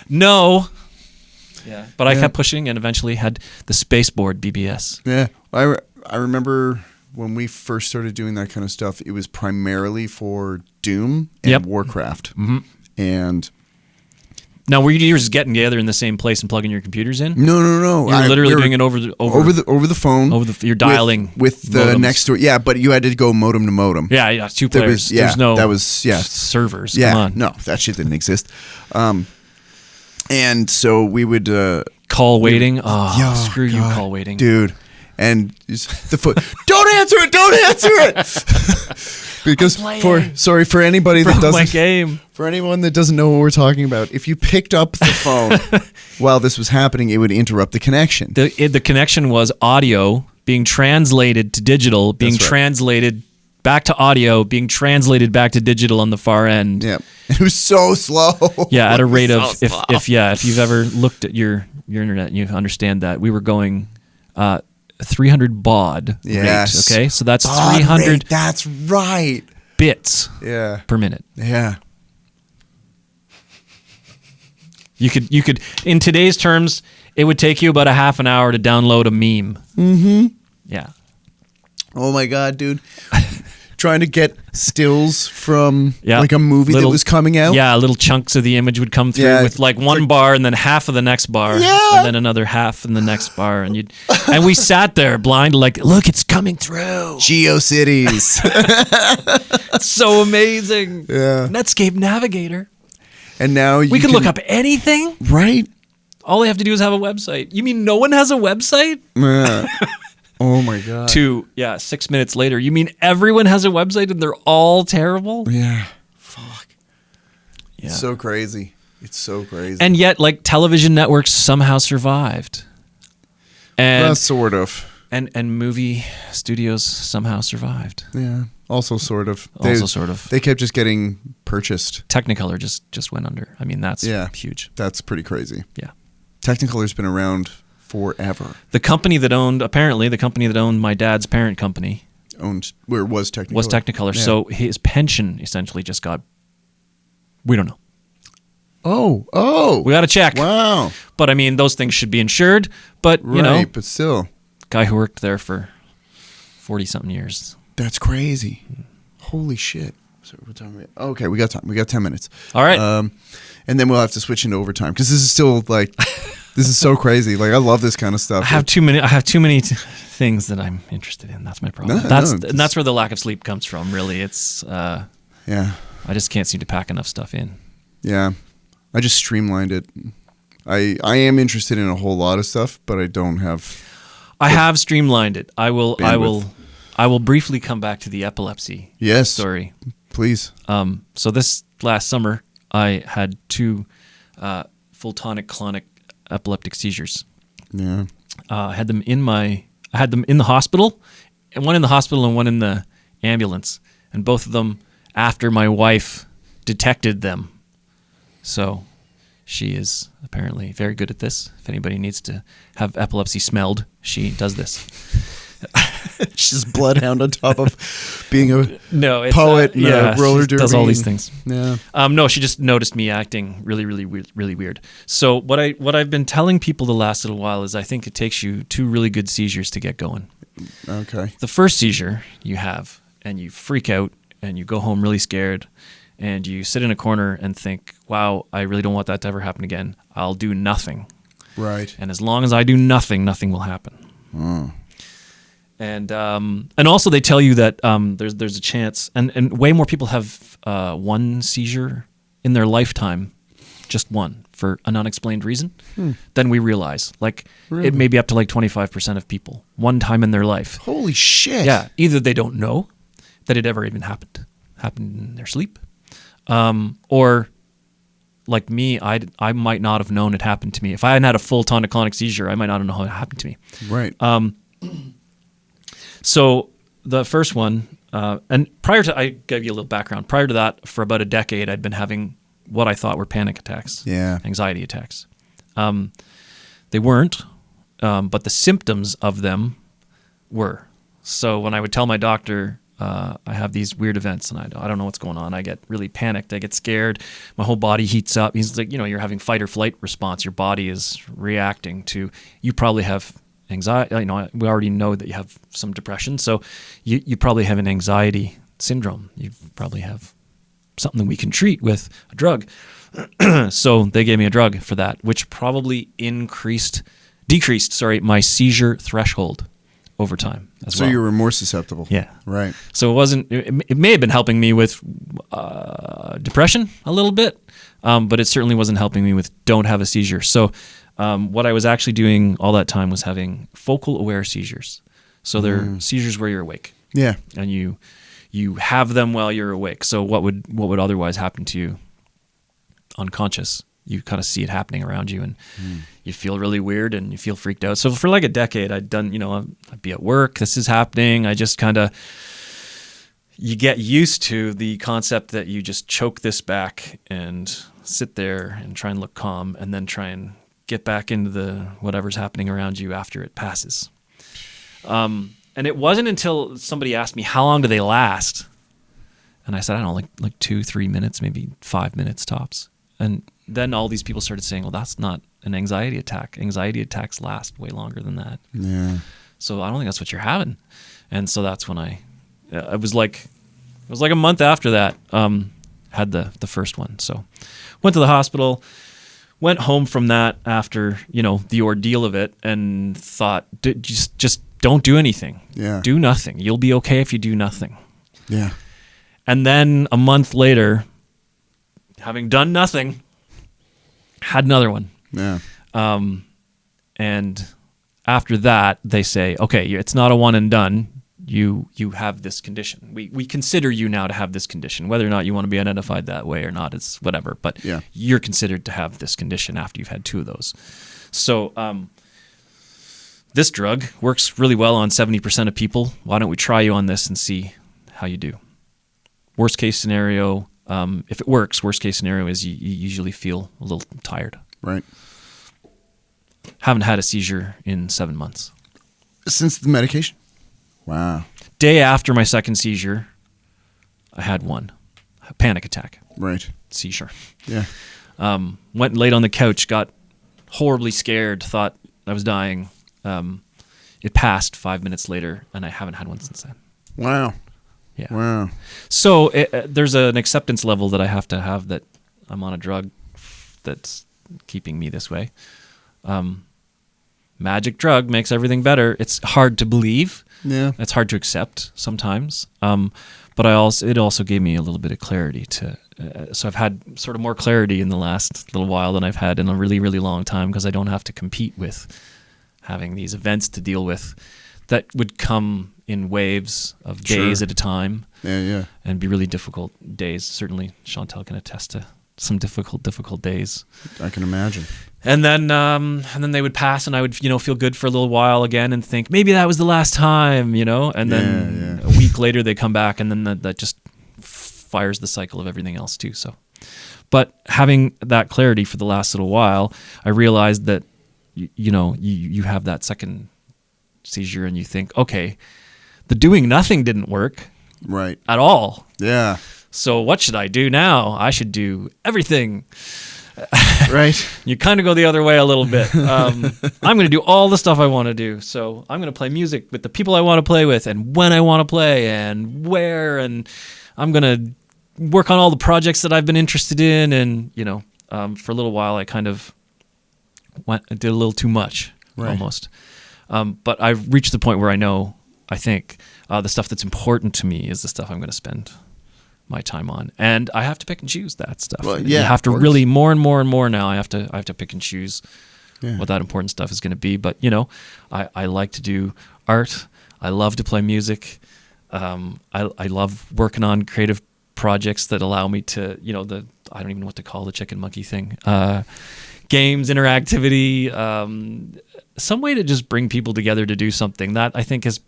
No. Yeah. But I kept pushing and eventually had the Spaceboard BBS. Yeah. I remember when we first started doing that kind of stuff, it was primarily for Doom and Warcraft. Mm-hmm. And now, were you just getting together in the same place and plugging your computers in? No. You were literally doing it over the phone. You're dialing with the modems. Next door. Yeah, but you had to go modem to modem. Yeah, 2 players. There's no servers. Yeah, come on. No, that shit didn't exist. And so we would call waiting. Screw you, call waiting, dude. And the foot. Don't answer it. Because for anybody that doesn't, my game. For anyone that doesn't know what we're talking about, if you picked up the phone while this was happening, it would interrupt the connection. The connection was audio being translated to digital, being translated back to audio, being translated back to digital on the far end. Yeah, it was so slow. Yeah, at a rate of if you've ever looked at your internet, you understand that we were going 300 baud rate, okay? So that's 300 rate, that's right. Bits per minute. Yeah. You could in today's terms, it would take you about a half an hour to download a meme. Mm-hmm. Yeah. Oh my God, dude. Trying to get stills from like a movie that was coming out. Yeah, little chunks of the image would come through with like one bar and then half of the next bar and then another half in the next bar. And we sat there blind like, look, it's coming through. GeoCities. It's so amazing. Yeah. Netscape Navigator. And now we can look up anything. Right. All they have to do is have a website. You mean no one has a website? Yeah. Oh my God. 6 minutes later. You mean everyone has a website and they're all terrible? Yeah. Fuck. Yeah. It's so crazy. It's so crazy. And yet, like, television networks somehow survived. And sort of. And movie studios somehow survived. Yeah. Also sort of. They kept just getting purchased. Technicolor just went under. I mean, that's huge. That's pretty crazy. Yeah. Technicolor's been around forever. The company that owned my dad's parent company was Technicolor. Yeah. So his pension essentially just got, we don't know. Oh. We got to check. Wow. But I mean, those things should be insured. But, but still. Guy who worked there for 40-something years. That's crazy. Holy shit. So what time are we at? Okay, we got time. We got 10 minutes. All right. And then we'll have to switch into overtime because this is still like... This is so crazy. Like, I love this kind of stuff. I have too many things that I'm interested in. That's my problem. That's where the lack of sleep comes from, really. It's I just can't seem to pack enough stuff in. Yeah. I just streamlined it. I am interested in a whole lot of stuff, but I don't have I have streamlined it. I will briefly come back to the epilepsy story. Please. So this last summer I had 2 full tonic-clonic epileptic seizures. Yeah. I had them in the hospital, and one in the hospital and one in the ambulance, and both of them after my wife detected them. So she is apparently very good at this. If anybody needs to have epilepsy smelled, she does this. She's bloodhound on top of being a poet and a roller derby. Does all these things. Yeah. No, she just noticed me acting really, really, really weird. So what I've been telling people the last little while is I think it takes you 2 really good seizures to get going. Okay. The first seizure you have, and you freak out, and you go home really scared, and you sit in a corner and think, wow, I really don't want that to ever happen again. I'll do nothing. Right. And as long as I do nothing, nothing will happen. Oh. And also they tell you that there's a chance, and way more people have 1 seizure in their lifetime, just 1, for an unexplained reason, than we realize. Like, really? It may be up to like 25% of people, 1 time in their life. Holy shit. Yeah, either they don't know that it ever even happened in their sleep, or like me, I might not have known it happened to me. If I hadn't had a full tonic-clonic seizure, I might not have known how it happened to me. Right. So the first one, and prior to, I gave you a little background. Prior to that, for about a decade, I'd been having what I thought were panic attacks, anxiety attacks. They weren't, but the symptoms of them were. So when I would tell my doctor, I have these weird events and I don't know what's going on, I get really panicked, I get scared, my whole body heats up. He's like, you're having fight or flight response. Your body is reacting to, you probably have anxiety. We already know that you have some depression, so you probably have an anxiety syndrome. You probably have something that we can treat with a drug. So they gave me a drug for that, which probably decreased my seizure threshold over time as well. So you were more susceptible. Yeah. Right. So it may have been helping me with depression a little bit, but it certainly wasn't helping me with don't have a seizure. So what I was actually doing all that time was having focal aware seizures. So they're seizures where you're awake. Yeah. And you have them while you're awake. So what would otherwise happen to you unconscious, you kind of see it happening around you, and you feel really weird and you feel freaked out. So for like a decade, I'd done, I'd be at work, this is happening. I just kind of, you get used to the concept that you just choke this back and sit there and try and look calm and then try and get back into the whatever's happening around you after it passes. And it wasn't until somebody asked me, how long do they last? And I said, I don't know, like 2-3 minutes, maybe 5 minutes tops. And then all these people started saying, well, that's not an anxiety attack. Anxiety attacks last way longer than that. Yeah. So I don't think that's what you're having. And so that's when it was like a month after that, had the first one. So went to the hospital, went home from that after, the ordeal of it, and thought, just don't do anything. Yeah. Do nothing. You'll be okay if you do nothing. Yeah. And then a month later, having done nothing, had another one. Yeah. And after that, they say, okay, it's not a one and done. You have this condition. We consider you now to have this condition. Whether or not you want to be identified that way or not, it's whatever. But you're considered to have this condition after you've had 2 of those. So this drug works really well on 70% of people. Why don't we try you on this and see how you do? Worst case scenario, if it works, worst case scenario is you usually feel a little tired. Right. Haven't had a seizure in 7 months. Since the medication? Wow. Day after my second seizure, I had one. A panic attack. Right. Seizure. Yeah. Went and laid on the couch, got horribly scared, thought I was dying. It passed 5 minutes later, and I haven't had one since then. Wow. Yeah. Wow. So there's an acceptance level that I have to have that I'm on a drug that's keeping me this way. Magic drug makes everything better. It's hard to believe. Yeah. It's hard to accept sometimes. But it also gave me a little bit of clarity so I've had sort of more clarity in the last little while than I've had in a really, really long time, because I don't have to compete with having these events to deal with that would come in waves of days at a time. Yeah. And be really difficult days. Certainly Chantal can attest to some difficult days. I can imagine. And then they would pass, and I would, feel good for a little while again and think maybe that was the last time, and then a week later they come back, and then that just fires the cycle of everything else too. So, but having that clarity for the last little while, I realized that, you have that second seizure and you think, okay, the doing nothing didn't work. Right. At all. Yeah. So what should I do now? I should do everything. Right. You kind of go the other way a little bit. I'm going to do all the stuff I want to do. So I'm going to play music with the people I want to play with, and when I want to play, and where, and I'm going to work on all the projects that I've been interested in. And, for a little while, I kind of did a little too much, almost. But I've reached the point where I think the stuff that's important to me is the stuff I'm going to spend my time on, and I have to pick and choose that stuff. Well, you have to really more and more now. I have to pick and choose what that important stuff is going to be. But I like to do art. I love to play music. I love working on creative projects that allow me to, I don't even know what to call the chicken monkey thing. Games, interactivity, some way to just bring people together to do something. That I think is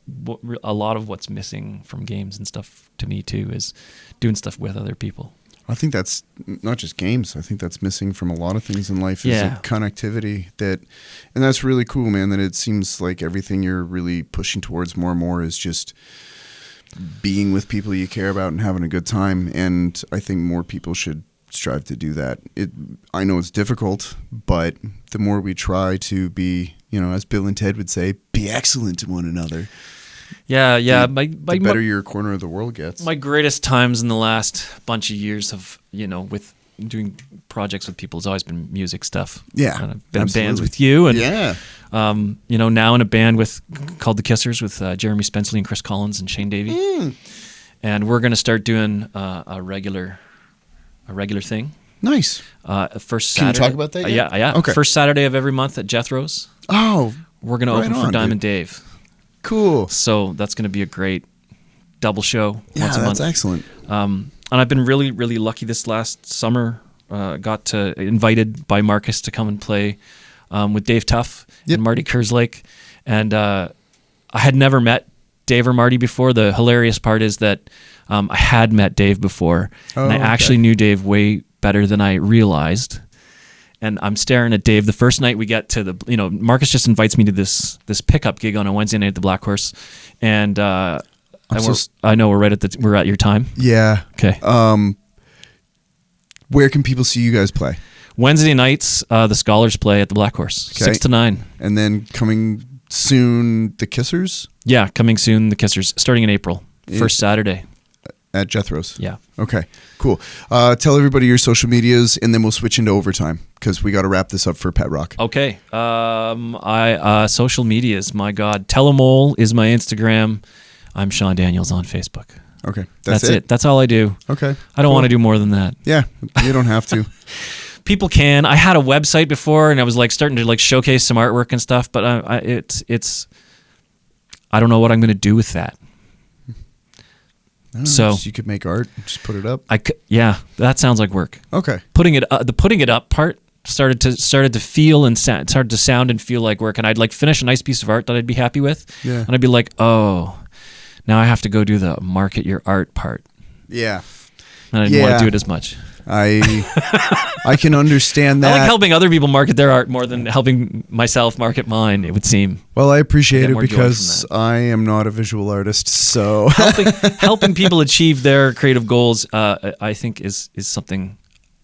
a lot of what's missing from games and stuff to me too, is doing stuff with other people. I think that's not just games. I think that's missing from a lot of things in life, is a connectivity and that's really cool, man, that it seems like everything you're really pushing towards more and more is just being with people you care about and having a good time. And I think more people should strive to do that. I know it's difficult, but the more we try to be, as Bill and Ted would say, be excellent to one another. Yeah. The better your corner of the world gets. My greatest times in the last bunch of years of, with doing projects with people has always been music stuff. Yeah. And I've been in bands with you. And, now in a band called The Kissers with Jeremy Spenceley and Chris Collins and Shane Davey. And we're going to start doing a regular thing. Nice. First Saturday. Can you talk about that yet? Yeah. Okay. First Saturday of every month at Jethro's. Oh, we're going to open for Diamond Dave. Cool. So that's going to be a great double show once a month. That's excellent. And I've been really, really lucky this last summer. Got invited by Marcus to come and play with Dave Tuff and Marty Kerslake. And I had never met Dave or Marty before. The hilarious part is that I had met Dave before, and I actually knew Dave way better than I realized. And I'm staring at Dave the first night we get to Marcus just invites me to this pickup gig on a Wednesday night at the Black Horse, and I know we're at your time. Yeah. Okay. Where can people see you guys play? Wednesday nights, the Scholars play at the Black Horse, 6 to 9. And then coming soon, the Kissers? Yeah, coming soon, the Kissers, starting in April, first Saturday. At Jethro's? Yeah. Okay, cool. Tell everybody your social medias, and then we'll switch into overtime, because we got to wrap this up for Pet Rock. Okay. Social medias, my God. Telemole is my Instagram. I'm Sean Daniels on Facebook. Okay. That's it. That's all I do. Okay. I don't want to do more than that. Yeah, you don't have to. People can. I had a website before, and I was starting to showcase some artwork and stuff, but I don't know what I'm going to do with that. So you could make art, just put it up. Yeah, that sounds like work. Okay. The putting it up part started to feel and started to sound and feel like work, and I'd finish a nice piece of art that I'd be happy with, and I'd be like, oh, now I have to go do the market your art part. Yeah. And I didn't want to do it as much. I can understand that. I like helping other people market their art more than helping myself market mine, it would seem. Well, I appreciate it because I am not a visual artist, so helping people achieve their creative goals, I think is something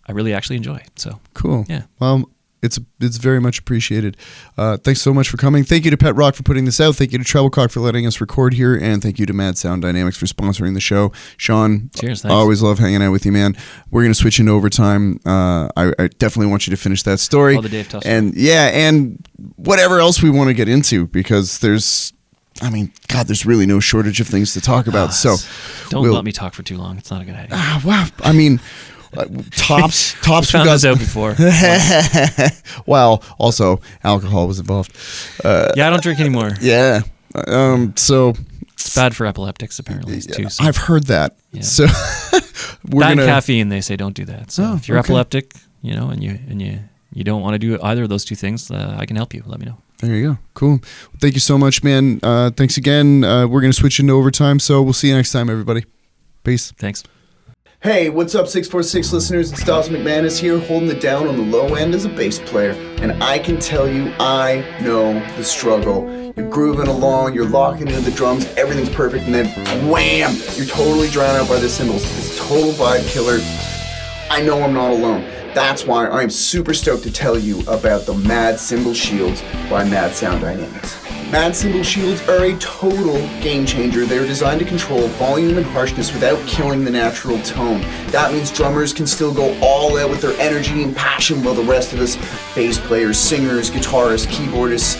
I really actually enjoy. So cool. Yeah. Well, it's very much appreciated. Thanks so much for coming. Thank you to Pet Rock for putting this out. Thank you to Treblecock for letting us record here, and thank you to Mad Sound Dynamics for sponsoring the show. Sean, cheers. Thanks. I always love hanging out with you, man. We're gonna switch into overtime. I definitely want you to finish that story. Oh, the Dave Tuss. And and whatever else we want to get into, because there's really no shortage of things to talk about. So don't let me talk for too long. It's not a good idea. Wow. I mean. Tops. Found this out before. Well, also alcohol was involved. I don't drink anymore. Yeah. So it's bad for epileptics apparently too. So. I've heard that. Yeah. So we're caffeine. They say don't do that. So if you're epileptic, and you don't want to do either of those two things, I can help you. Let me know. There you go. Cool. Thank you so much, man. Thanks again. We're gonna switch into overtime. So we'll see you next time, everybody. Peace. Thanks. Hey, what's up, 646 listeners? It's Dawson McManus here, holding it down on the low end as a bass player. And I can tell you, I know the struggle. You're grooving along, you're locking into the drums, everything's perfect, and then wham! You're totally drowned out by the cymbals. It's a total vibe killer. I know I'm not alone. That's why I'm super stoked to tell you about the Mad Cymbal Shields by Mad Sound Dynamics. Mad Cymbal Shields are a total game changer. They're designed to control volume and harshness without killing the natural tone. That means drummers can still go all out with their energy and passion, while the rest of us, bass players, singers, guitarists, keyboardists,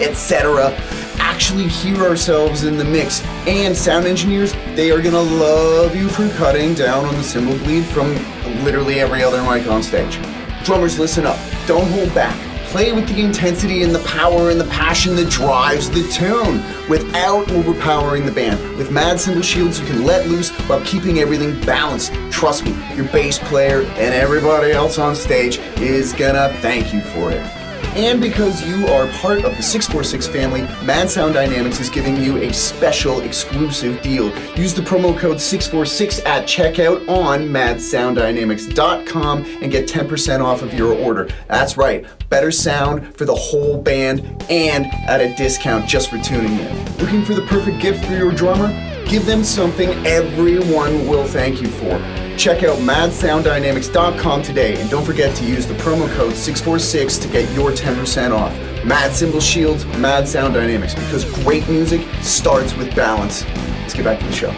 etc., actually hear ourselves in the mix. And sound engineers, they are gonna love you for cutting down on the cymbal bleed from literally every other mic on stage. Drummers, listen up. Don't hold back. Play with the intensity and the power and the passion that drives the tune without overpowering the band. With Mad Cymbal Shields, you can let loose while keeping everything balanced. Trust me, your bass player and everybody else on stage is gonna thank you for it. And because you are part of the 646 family, Mad Sound Dynamics is giving you a special exclusive deal. Use the promo code 646 at checkout on madsounddynamics.com and get 10% off of your order. That's right, better sound for the whole band and at a discount just for tuning in. Looking for the perfect gift for your drummer? Give them something everyone will thank you for. Check out madsounddynamics.com today and don't forget to use the promo code 646 to get your 10% off. Mad Cymbal Shields, Mad Sound Dynamics, because great music starts with balance. Let's get back to the show.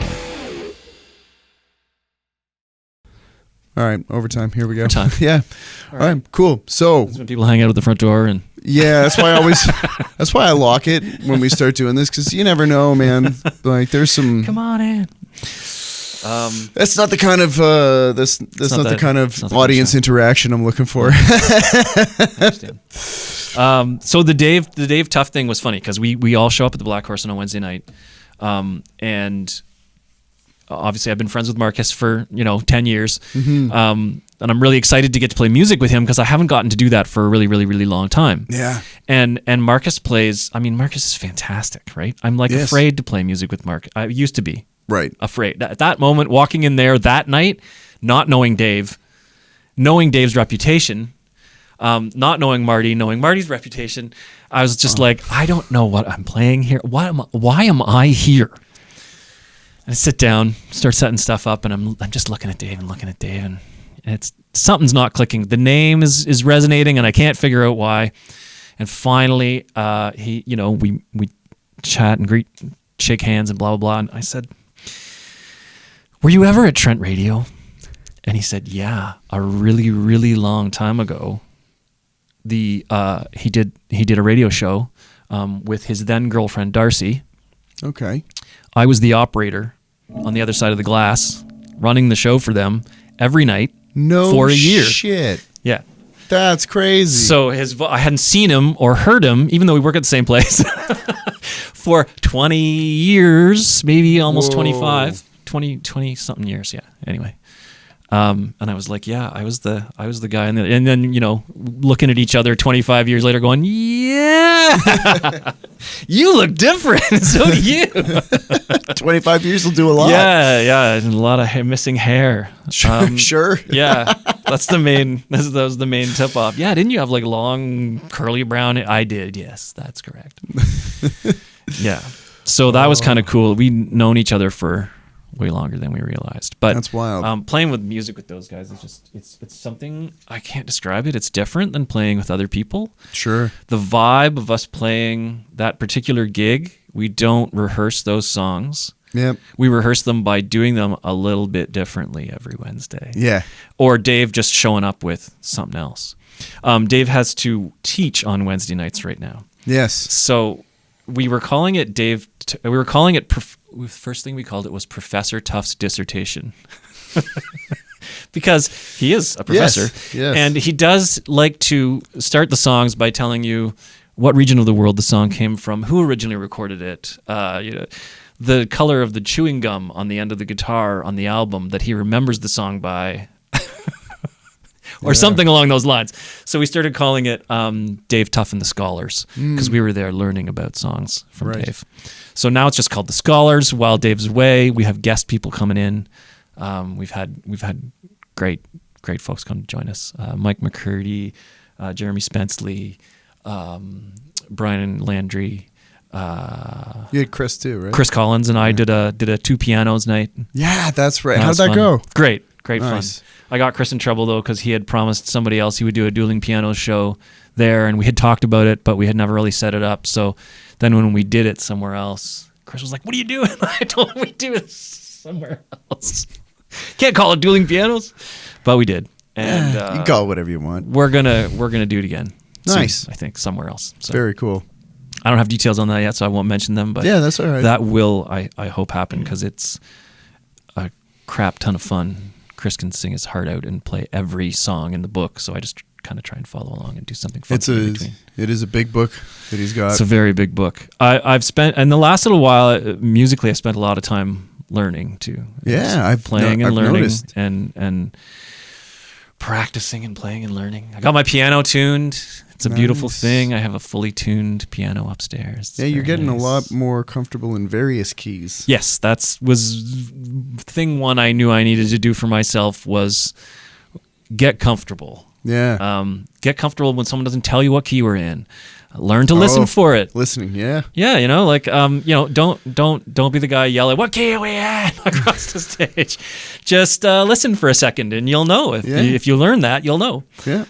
All right, overtime. Here we go. Overtime. Yeah. All right, cool. So that's when people hang out at the front door and. Yeah, that's why that's why I lock it when we start doing this, because you never know, man. Like, there's some. Come on in. That's not the kind of that's not the kind of audience interaction I'm looking for. So the Dave Tough thing was funny because we all show up at the Black Horse on a Wednesday night, and obviously I've been friends with Marcus for 10 years, and I'm really excited to get to play music with him because I haven't gotten to do that for a really, really, really long time. Yeah, and Marcus plays. I mean, Marcus is fantastic, right? I'm afraid to play music with Marcus. I used to be. Right. Afraid. At that moment, walking in there that night, not knowing Dave, knowing Dave's reputation, not knowing Marty, knowing Marty's reputation, I was just like, I don't know what I'm playing here. Why am I here? And I sit down, start setting stuff up, and I'm just looking at Dave, and it's something's not clicking. The name is resonating, and I can't figure out why. And finally, we chat and greet, shake hands, and blah blah blah. And I said, were you ever at Trent Radio? And he said, yeah, a really, really long time ago. He did a radio show with his then girlfriend Darcy. Okay. I was the operator on the other side of the glass, running the show for them every night for a year. Shit. Yeah. That's crazy. So I hadn't seen him or heard him, even though we work at the same place, for 20 years, maybe almost 25. 20 something years, yeah. Anyway, and I was like, yeah, I was the guy, and then looking at each other 25 years later, going, yeah, you look different. So do you. 25 years will do a lot. Yeah, and a lot of missing hair. Sure. Yeah, that's the main. That was the main tip off. Yeah, didn't you have like long curly brown? I did. Yes, that's correct. Yeah. So that was kind of cool. We'd known each other for way longer than we realized. But that's wild. Playing with music with those guys is just it's something I can't describe it. It's different than playing with other people. Sure. The vibe of us playing that particular gig, we don't rehearse those songs. Yep. We rehearse them by doing them a little bit differently every Wednesday. Yeah. Or Dave just showing up with something else. Dave has to teach on Wednesday nights right now. Yes. So we were calling it first thing we called it was Professor Tuff's dissertation. Because he is a professor. Yes. And he does like to start the songs by telling you what region of the world the song came from, who originally recorded it, the color of the chewing gum on the end of the guitar on the album that he remembers the song by, or something along those lines. So we started calling it Dave Tuff and the Scholars, because we were there learning about songs from Dave. So now it's just called The Scholars. While Dave's away, we have guest people coming in. We've had great folks come to join us. Mike McCurdy, Jeremy Spenceley, Brian Landry. You had Chris too, right? Chris Collins and I did a two pianos night. Yeah, that's right. How'd that go? Great fun. Nice. I got Chris in trouble though because he had promised somebody else he would do a dueling piano show there, and we had talked about it, but we had never really set it up. So then when we did it somewhere else, Chris was like, "What are you doing?" I told him we do it somewhere else. Can't call it dueling pianos, but we did. And you can call it whatever you want. We're gonna do it again. Nice. Soon, I think somewhere else. So. Very cool. I don't have details on that yet, so I won't mention them. But yeah, that's all right. That will, I hope, happen because it's a crap ton of fun. Chris can sing his heart out and play every song in the book, so I just kind of try and follow along and do something funky in between. It is a big book that he's got. It's a very big book. I've spent, in the last little while, musically, I spent a lot of time learning too. Yeah, I've learning noticed. and practicing and playing and learning. I got my piano tuned. It's a beautiful thing. I have a fully tuned piano upstairs. It's you're getting a lot more comfortable in various keys. Yes, was thing one I knew I needed to do for myself was get comfortable. Yeah. Get comfortable when someone doesn't tell you what key we're in. Learn to listen for it. Listening, yeah. Yeah, don't be the guy yelling, "What key are we at?" across the stage. Just listen for a second and you'll know. If you learn that, you'll know. Yeah.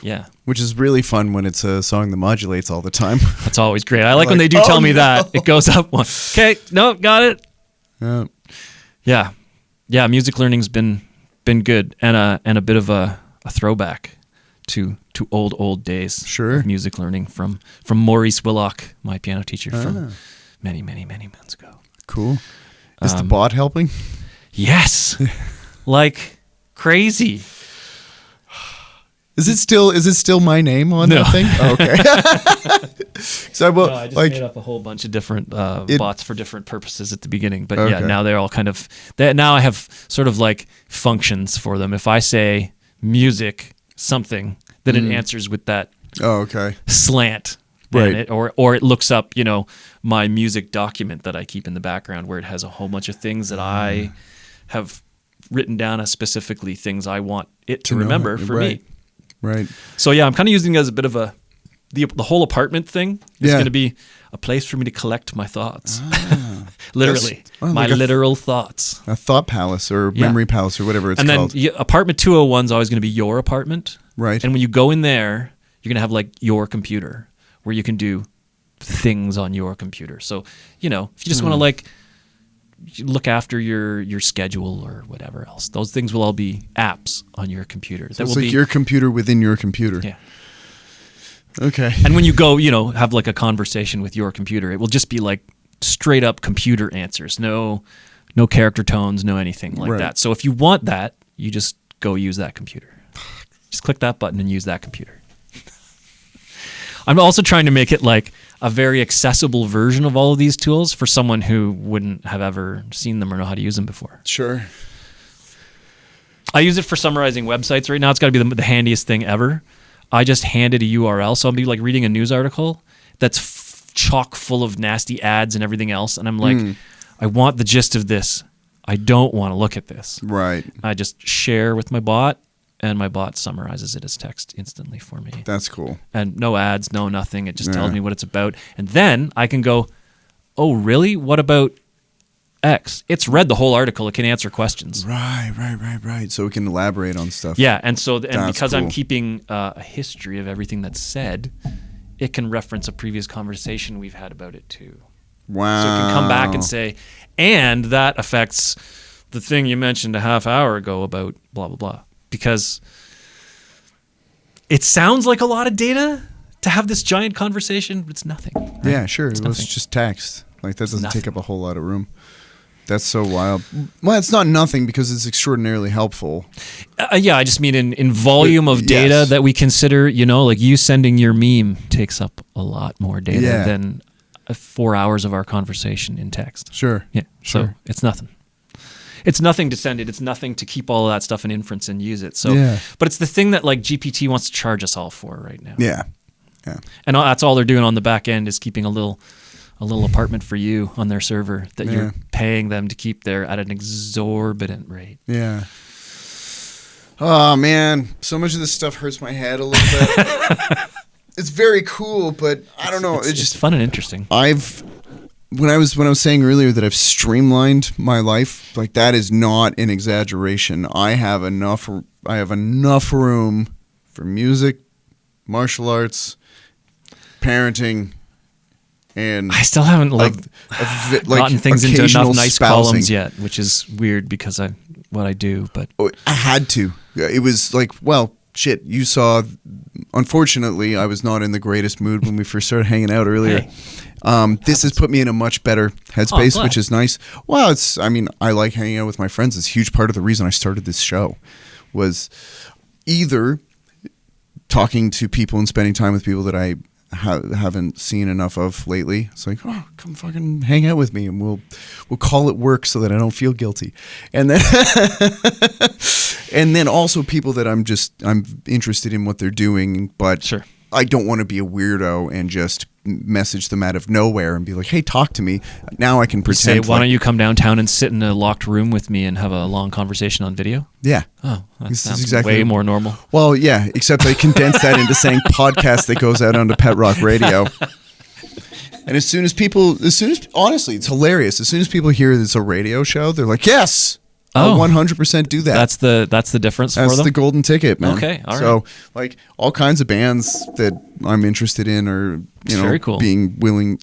Yeah. Which is really fun when it's a song that modulates all the time. That's always great. I like when they do tell me that. It goes up one. Okay, no, got it. Yeah. Yeah, music learning's been good and a bit of a throwback to old days of music learning from Maurice Willock, my piano teacher from many months ago. Cool. Is the bot helping? Yes. Like crazy. Is it still my name on that thing? Oh, okay. I just made up a whole bunch of different bots for different purposes at the beginning. But now they're all kind of now I have sort of like functions for them. If I say music something, then it answers with that slant. Right. Or it looks up, my music document that I keep in the background where it has a whole bunch of things that I have written down as specifically things I want it to remember for me. Right. So I'm kind of using it as a bit of the whole apartment thing is going to be a place for me to collect my thoughts. Literally, my literal thoughts. A thought palace or memory palace or whatever it's called. And then apartment 201 is always going to be your apartment. Right. And when you go in there, you're going to have like your computer where you can do things on your computer. So, if you just want to like look after your schedule or whatever else, those things will all be apps on your computer. So it's like your computer within your computer. Yeah. Okay. And when you go, have like a conversation with your computer, it will just be like straight up computer answers. No character tones, no anything like that. So if you want that, you just go use that computer. Just click that button and use that computer. I'm also trying to make it like a very accessible version of all of these tools for someone who wouldn't have ever seen them or know how to use them before. Sure. I use it for summarizing websites right now. It's got to be the handiest thing ever. I just hand it a URL. So I'll be like reading a news article that's chock full of nasty ads and everything else. And I'm like, I want the gist of this. I don't want to look at this. Right. I just share with my bot. And my bot summarizes it as text instantly for me. That's cool. And no ads, no nothing. It just tells me what it's about. And then I can go, oh, really? What about X? It's read the whole article. It can answer questions. Right. So it can elaborate on stuff. Yeah. And so, because I'm keeping a history of everything that's said, it can reference a previous conversation we've had about it too. Wow. So it can come back and say, and that affects the thing you mentioned a half hour ago about blah, blah, blah. Because it sounds like a lot of data to have this giant conversation, but it's nothing. Right? Yeah, sure. It's just text. Like that doesn't take up a whole lot of room. That's so wild. Well, it's not nothing because it's extraordinarily helpful. I just mean in volume of data that we consider, like you sending your meme takes up a lot more data than 4 hours of our conversation in text. Sure. Yeah. Sure. So it's nothing. It's nothing to send it. It's nothing to keep all of that stuff in inference and use it. So, but it's the thing that like GPT wants to charge us all for right now. Yeah. And that's all they're doing on the back end is keeping a little apartment for you on their server that you're paying them to keep there at an exorbitant rate. Yeah. Oh man, so much of this stuff hurts my head a little bit. It's very cool, but I don't know. It's just fun and interesting. When I was saying earlier that I've streamlined my life, like that is not an exaggeration. I have enough room for music, martial arts, parenting, and I still haven't gotten things into enough nice columns yet, which is weird because what I do, but I had to. It was like, well, shit, you saw. Unfortunately, I was not in the greatest mood when we first started hanging out earlier. Hey. This has put me in a much better headspace, which is nice. Well, I like hanging out with my friends. It's a huge part of the reason I started this show was either talking to people and spending time with people that I haven't seen enough of lately. It's like, oh, come fucking hang out with me, and we'll call it work so that I don't feel guilty. And then and then also people that I'm interested in what they're doing, but sure. I don't want to be a weirdo and just message them out of nowhere and be like, hey, talk to me. Now I can pretend. Say, why don't you come downtown and sit in a locked room with me and have a long conversation on video? Yeah. Oh, that sounds exactly way more normal. Well, yeah, except I condense that into saying podcast that goes out onto Pet Rock Radio. And honestly, it's hilarious. As soon as people hear it's a radio show, they're like, yes. I'll 100% do that. That's the difference for them? That's the golden ticket, man. Okay, all right. So, like, all kinds of bands that I'm interested in are, very cool.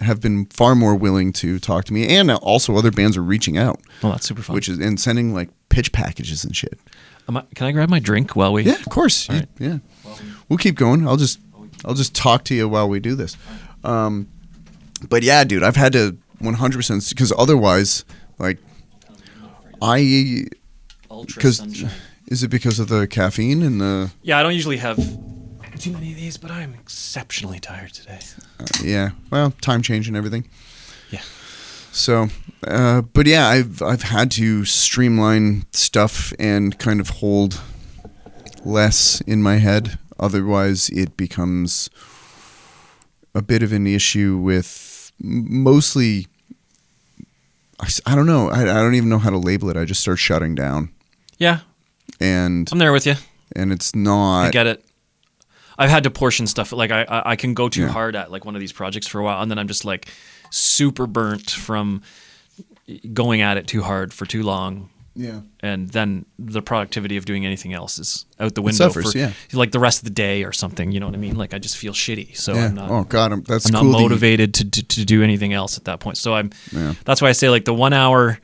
have been far more willing to talk to me, and also other bands are reaching out. Oh, that's super fun. And sending, like, pitch packages and shit. Can I grab my drink while we... Yeah, of course. Right. Yeah. We'll keep going. I'll just talk to you while we do this. But yeah, dude, I've had to 100%, because otherwise, like... Is it because of the caffeine and the... Yeah, I don't usually have too many of these, but I'm exceptionally tired today. Yeah, well, time change and everything. Yeah. So, but yeah, I've had to streamline stuff and kind of hold less in my head. Otherwise, it becomes a bit of an issue with mostly... I don't know. I don't even know how to label it. I just start shutting down. Yeah. And I'm there with you. And it's not... I get it. I've had to portion stuff. Like I can go too hard at like one of these projects for a while, and then I'm just like super burnt from going at it too hard for too long. Yeah. And then the productivity of doing anything else is out the window for like the rest of the day or something. You know what I mean? Like I just feel shitty. So I'm not. Oh God, I'm cool not motivated to do anything else at that point. So that's why I say like the 1 hour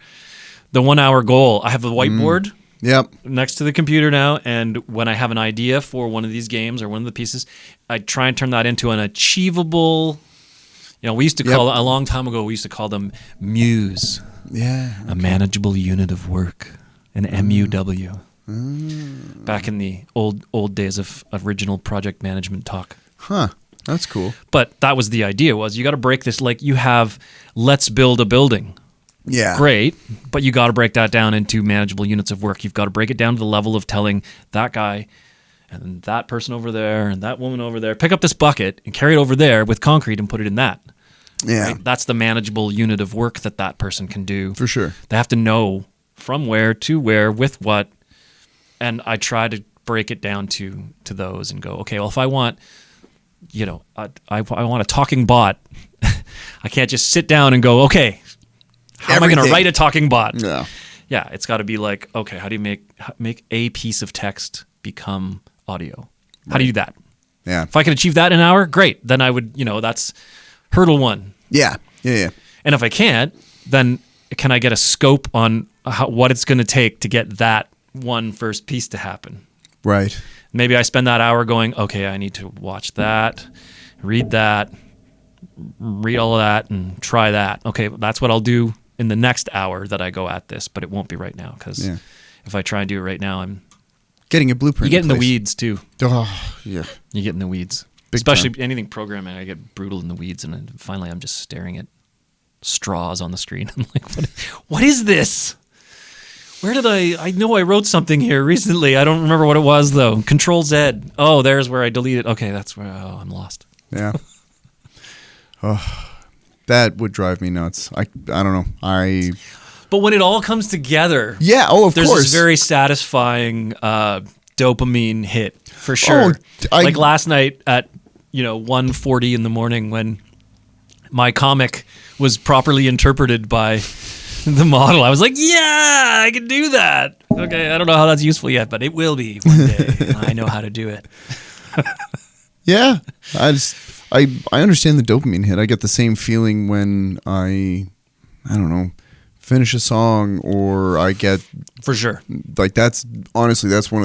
goal. I have the whiteboard. Yep. Next to the computer now, and when I have an idea for one of these games or one of the pieces, I try and turn that into an achievable. We used to call a long time ago. We used to call them muse. Yeah. Okay. A manageable unit of work, an MUW. Back in the old days of original project management talk. Huh. That's cool. But that was the idea, was you got to break this, like you have, let's build a building. Yeah. Great. But you got to break that down into manageable units of work. You've got to break it down to the level of telling that guy and that person over there and that woman over there, pick up this bucket and carry it over there with concrete and put it in that. Yeah. Right? That's the manageable unit of work that person can do. For sure. They have to know from where to where with what. And I try to break it down to those and go, okay, well, if I want, I want a talking bot, I can't just sit down and go, okay, how am I going to write a talking bot? Yeah. Yeah, it's got to be like, okay, how do you make a piece of text become audio? How do you do that? Yeah. If I can achieve that in an hour, great. Then I would, that's hurdle one. Yeah. Yeah. And if I can't, then can I get a scope on what it's going to take to get that one first piece to happen? Right. Maybe I spend that hour going, okay, I need to watch that, read all of that, and try that. Okay, that's what I'll do in the next hour that I go at this, but it won't be right now because if I try and do it right now, I'm getting a blueprint. You get in the weeds too. Oh, yeah. You get in the weeds. Big Especially time. Anything programming, I get brutal in the weeds, and then finally I'm just staring at straws on the screen. I'm like, what is this? Where did I know I wrote something here recently. I don't remember what it was, though. Control Z. Oh, there's where I deleted. Okay, that's where, I'm lost. Yeah. Oh, that would drive me nuts. I don't know. But when it all comes together, yeah. Oh, of there's course. This very satisfying dopamine hit for sure. Like last night at 1:40 in the morning when my comic was properly interpreted by the model. I was like, yeah, I can do that. Okay, I don't know how that's useful yet, but it will be one day. I know how to do it. Yeah, I understand the dopamine hit. I get the same feeling when I don't know, finish a song, or I get, for sure, like that's one of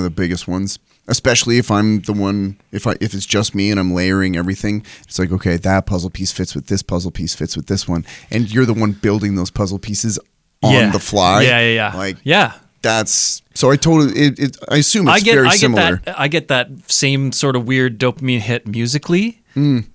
the biggest ones. Especially if I'm the one, if it's just me and I'm layering everything, it's like, okay, that puzzle piece fits with this puzzle piece fits with this one, and you're the one building those puzzle pieces on the fly. Yeah. Like, yeah, That's so I totally. I assume it's very similar. I get that same sort of weird dopamine hit musically.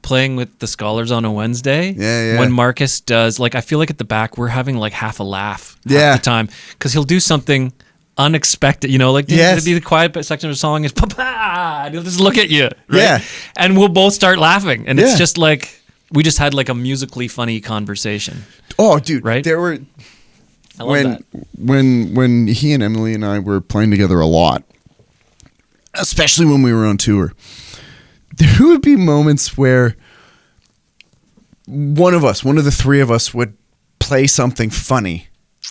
Playing with the Scholars on a Wednesday. Yeah. When Marcus does, like, I feel like at the back we're having like half a laugh half the time because he'll do something unexpected, like the quiet section of the song is papa, and he'll just look at you, right? And we'll both start laughing, and it's just like we just had like a musically funny conversation. Oh, dude, right? There were. I love that. When he and Emily and I were playing together a lot, especially when we were on tour, there would be moments where one of the three of us would play something funny.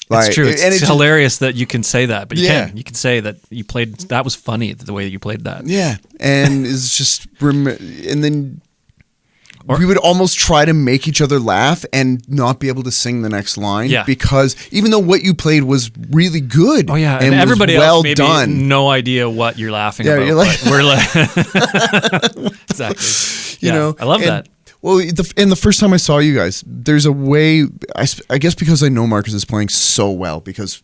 It's true. It's hilarious that you can say that, but you can say that you played, that was funny the way that you played that. Yeah. And it's just, and then we would almost try to make each other laugh and not be able to sing the next line because even though what you played was really good. Oh yeah. And everybody else maybe no idea what you're laughing about. You're like, we're like, exactly. I love that. Well, the first time I saw you guys, there's a way, I guess because I know Marcus is playing so well because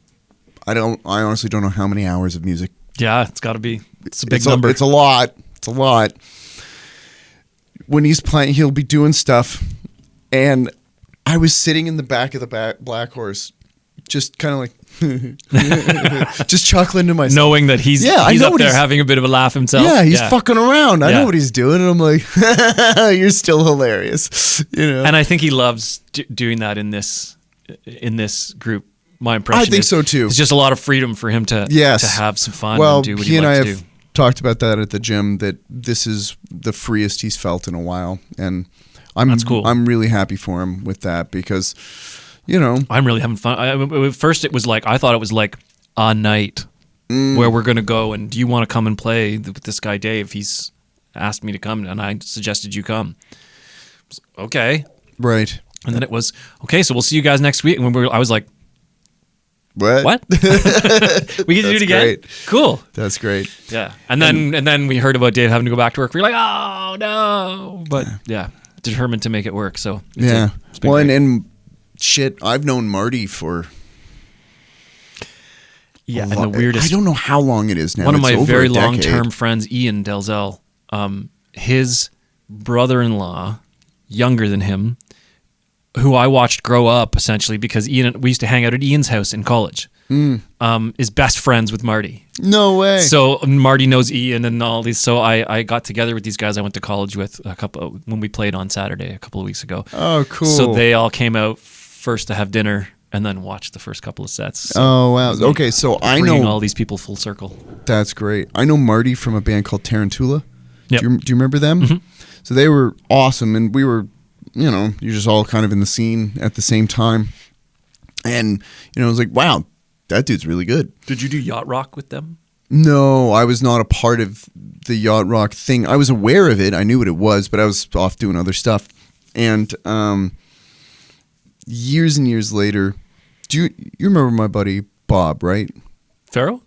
I honestly don't know how many hours of music. Yeah, it's got to be. It's a big number. It's a lot. When he's playing, he'll be doing stuff, and I was sitting in the back of the Black Horse, just kind of like, just chuckling to myself, knowing that he's up there having a bit of a laugh himself. Yeah, he's fucking around. I know what he's doing, and I'm like, you're still hilarious, And I think he loves doing that in this group. My impression. I think so too. It's just a lot of freedom for him to have some fun and do what he likes and I to do. Talked about that at the gym, that this is the freest he's felt in a while, and that's cool. I'm really happy for him with that because I'm really having fun. At first it was like I thought it was like a night where we're gonna go and do you want to come and play with this guy Dave? He's asked me to come and I suggested you come. Okay, right. And then it was okay, so we'll see you guys next week. And I was like, What? We get to do it again? Great. Cool. That's great. Yeah. And then we heard about Dave having to go back to work. We were like, oh no. But determined to make it work. So it's well, and shit, I've known Marty for and the weirdest. I don't know how long it is now. One of my very long-term friends, Ian Delzell, his brother-in-law, younger than him, who I watched grow up essentially because we used to hang out at Ian's house in college, is best friends with Marty. No way. So Marty knows Ian and all these. So I got together with these guys I went to college with when we played on Saturday a couple of weeks ago. Oh, cool. So they all came out first to have dinner and then watched the first couple of sets. So oh, wow. Okay, so I know all these people full circle. That's great. I know Marty from a band called Tarantula. Yep. Do you remember them? Mm-hmm. So they were awesome, and we were, you're just all kind of in the scene at the same time. And, I was like, wow, that dude's really good. Did you do yacht rock with them? No, I was not a part of the yacht rock thing. I was aware of it. I knew what it was, but I was off doing other stuff. And years and years later, you remember my buddy Bob, right? Barrow,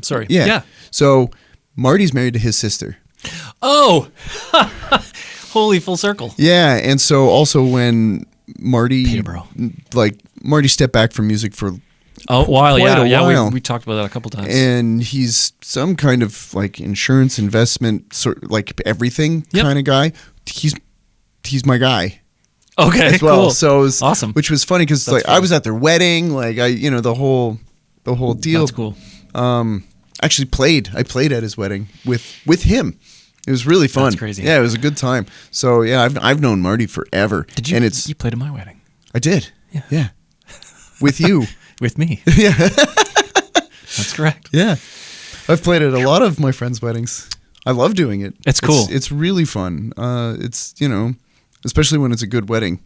sorry. Yeah. So Marty's married to his sister. Oh, holy full circle. Yeah, and so also when Marty stepped back from music for a while, while. We talked about that a couple times. And he's some kind of like insurance investment sort like everything kind of guy. He's my guy. Okay, as well. Cool. So it was awesome. Which was funny because I was at their wedding, like the whole deal. That's cool. Actually I played at his wedding with him. It was really fun. That's crazy. Yeah, it was a good time. So yeah, I've known Marty forever. Did you? And you played at my wedding. I did. Yeah. With you. With me. Yeah. That's correct. Yeah. I've played at a lot of my friends' weddings. I love doing it. It's cool. It's really fun. It's especially when it's a good wedding.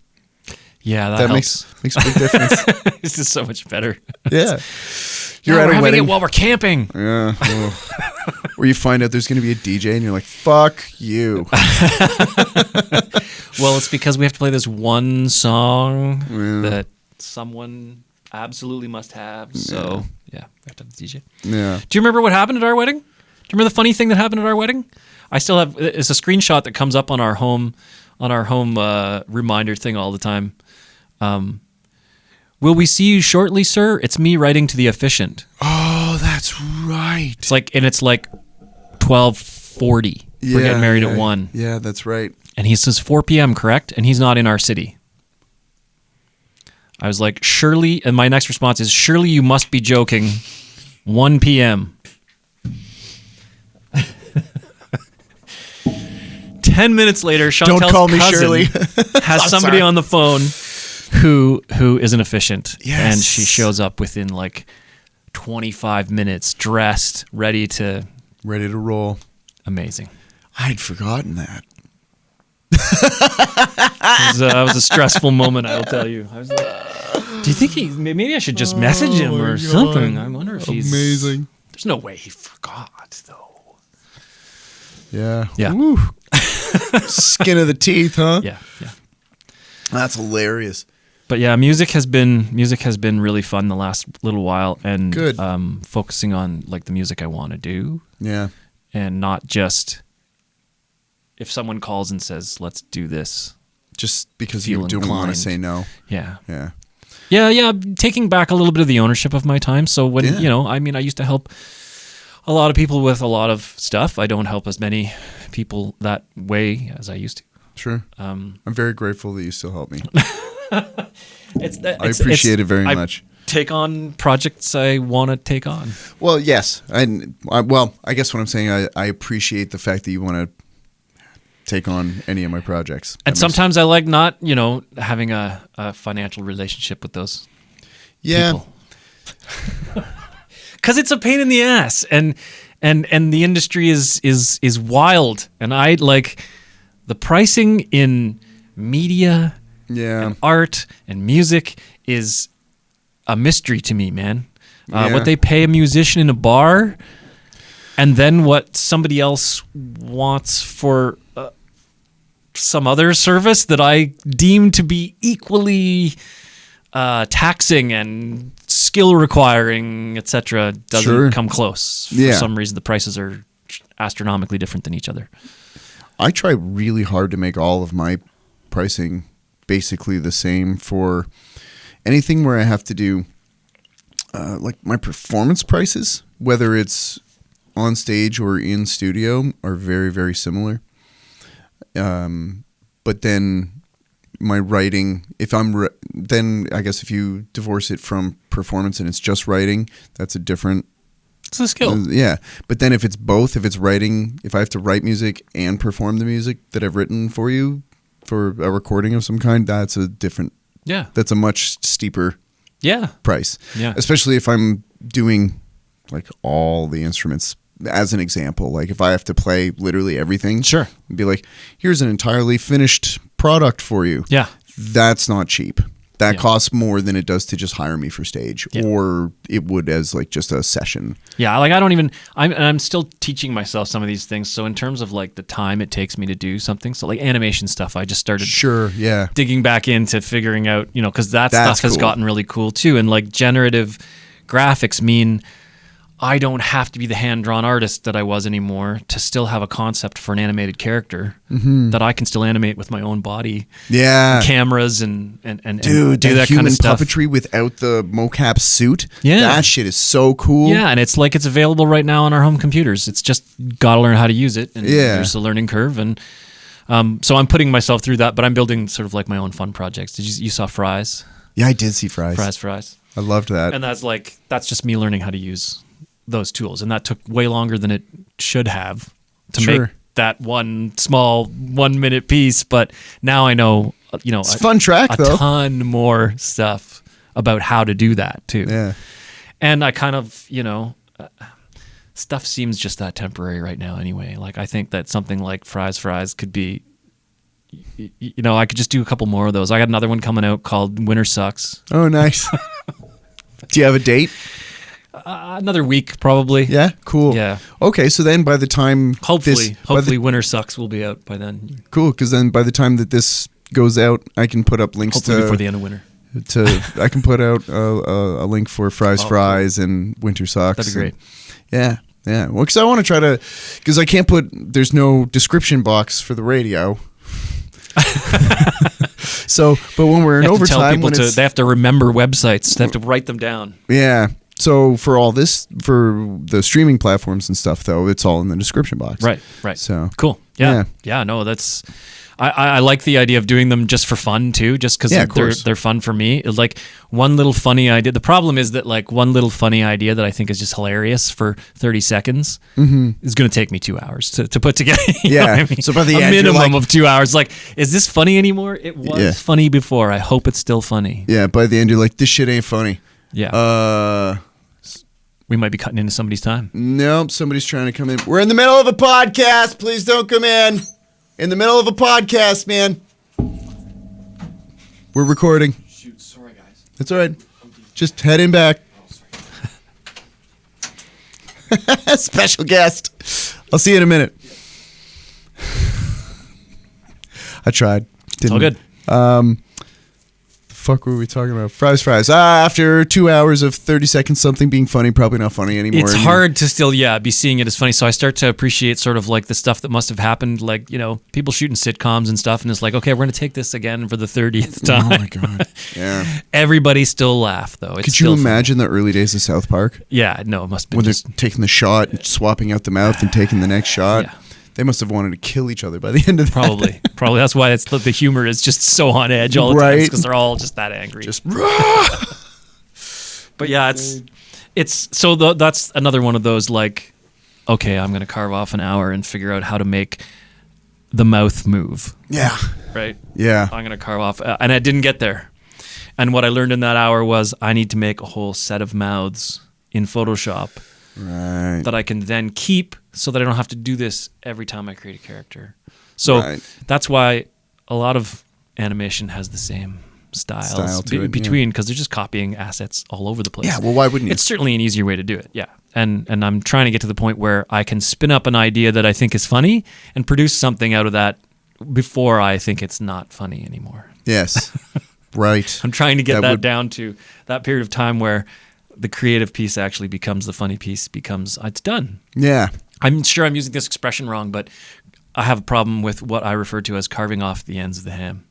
Yeah, that makes a big difference. This is so much better. Yeah. We're having it while we're camping. Yeah. Where you find out there's going to be a DJ and you're like, fuck you. Well, it's because we have to play this one song that someone absolutely must have. So, we have to have the DJ. Yeah. Do you remember what happened at our wedding? Do you remember the funny thing that happened at our wedding? I still have, it's a screenshot that comes up on our home reminder thing all the time. Will we see you shortly, sir? It's me writing to the officiant. Oh, right. It's like 12:40. We're getting married at 1. Yeah, that's right. And he says 4 p.m., correct? And he's not in our city. I was like, surely, and my next response is, surely you must be joking. 1 p.m. 10 minutes later, Chantel's Don't call me cousin Shirley. has somebody on the phone who is inefficient. Yes. And she shows up within like 25 minutes, dressed, ready to roll. Amazing. I'd forgotten that. It was a stressful moment, I will tell you. I was like, do you think maybe I should just message him or something? I wonder if he's... Amazing. There's no way he forgot, though. Yeah. Yeah. Woo. Skin of the teeth, huh? Yeah. That's hilarious. But yeah, music has been really fun the last little while, and good. Focusing on like the music I want to do. Yeah. And not just if someone calls and says, "Let's do this," just because you don't want to say no. Yeah. Yeah. Taking back a little bit of the ownership of my time. So when I used to help a lot of people with a lot of stuff. I don't help as many people that way as I used to. Sure. I'm very grateful that you still help me. I appreciate it very much. Take on projects I want to take on. Well, yes. I guess what I'm saying, I appreciate the fact that you want to take on any of my projects. And sometimes I like not, having a financial relationship with those people. Because it's a pain in the ass, and the industry is wild, and I like the pricing in media, and art and music is a mystery to me, man. What they pay a musician in a bar, and then what somebody else wants for some other service that I deem to be equally taxing and skill requiring, etc., doesn't come close. For some reason, the prices are astronomically different than each other. I try really hard to make all of my pricing basically the same for anything where I have to do like my performance prices, whether it's on stage or in studio, are very, very similar. But then my writing, then I guess if you divorce it from performance and it's just writing, that's a different... It's a skill. Yeah. But then if it's both, if it's writing, if I have to write music and perform the music that I've written for you for a recording of some kind, that's a different... Yeah. That's a much steeper price. Yeah. Especially if I'm doing like all the instruments. As an example, like if I have to play literally everything, sure, and be like, here's an entirely finished product for you. Yeah. That's not cheap. That costs more than it does to just hire me for stage, or it would as like just a session. Yeah, like I'm still teaching myself some of these things. So in terms of like the time it takes me to do something, so like animation stuff, I just started digging back into figuring out, because that stuff has gotten really cool too. And like generative graphics mean I don't have to be the hand-drawn artist that I was anymore to still have a concept for an animated character that I can still animate with my own body, cameras, and do that kind of stuff. Puppetry without the mocap suit, yeah, that shit is so cool. Yeah, and it's like it's available right now on our home computers. It's just got to learn how to use it, and there's a learning curve. And so I'm putting myself through that, but I'm building sort of like my own fun projects. You saw Fries? Yeah, I did see Fries. Fries. I loved that. And that's just me learning how to use those tools, and that took way longer than it should have to make that one small 1 minute piece. But now I know, it's a fun track, a ton more stuff about how to do that too. Yeah, and I kind of, stuff seems just that temporary right now. Anyway, like I think that something like Fries could be, I could just do a couple more of those. I got another one coming out called Winter Sucks. Oh, nice. Do you have a date? Another week, probably. Yeah, cool. Yeah. Okay, so then by the time... Hopefully Winter Sucks will be out by then. Cool, because then by the time that this goes out, I can put up links hopefully before the end of winter. I can put out a link for Fries cool. and Winter Sucks. That'd be great. Yeah. Well, because I want to try to... Because I can't there's no description box for the radio. So, but when we're in overtime... They have to remember websites. They have to write them down. Yeah. So for all this, for the streaming platforms and stuff, though, it's all in the description box. Right. So cool. Yeah. No, that's. I like the idea of doing them just for fun too, just because they're fun for me. It's like one little funny idea. The problem is that like one little funny idea that I think is just hilarious for 30 seconds is going to take me 2 hours to put together. You know what I mean? So by the end, minimum of 2 hours. Like, is this funny anymore? It was funny before. I hope it's still funny. Yeah. By the end, you're like, this shit ain't funny. Yeah. We might be cutting into somebody's time. Nope. Somebody's trying to come in. We're in the middle of a podcast. Please don't come in. In the middle of a podcast, man. We're recording. Shoot, sorry guys. That's all right. Just head in back. Special guest. I'll see you in a minute. I tried. It's all good. The fuck were we talking about? Fries. After 2 hours of 30 seconds something being funny, probably not funny anymore. It's hard to still, be seeing it as funny. So I start to appreciate sort of like the stuff that must have happened, like, you know, people shooting sitcoms and stuff. And it's like, okay, we're going to take this again for the 30th time. Oh my God. Yeah. Everybody still laughed, though. Could you imagine the early days of South Park? Yeah, no, it must have been. When they're taking the shot and swapping out the mouth and taking the next shot. Yeah. They must have wanted to kill each other by the end of that. Probably. That's why it's the humor is just so on edge all the time, because they're all just that angry. But yeah, it's so that's another one of those like, okay, I'm going to carve off an hour and figure out how to make the mouth move. Yeah. Right? Yeah. I'm going to carve off, and I didn't get there. And what I learned in that hour was I need to make a whole set of mouths in Photoshop. Right. That I can then keep so that I don't have to do this every time I create a character. So that's why a lot of animation has the same styles between, because they're just copying assets all over the place. Yeah, well, why wouldn't you? It's certainly an easier way to do it, yeah. And I'm trying to get to the point where I can spin up an idea that I think is funny and produce something out of that before I think it's not funny anymore. Yes, right. I'm trying to get that down to that period of time where the creative piece actually becomes the funny piece, it's done. Yeah. I'm sure I'm using this expression wrong, but I have a problem with what I refer to as carving off the ends of the ham.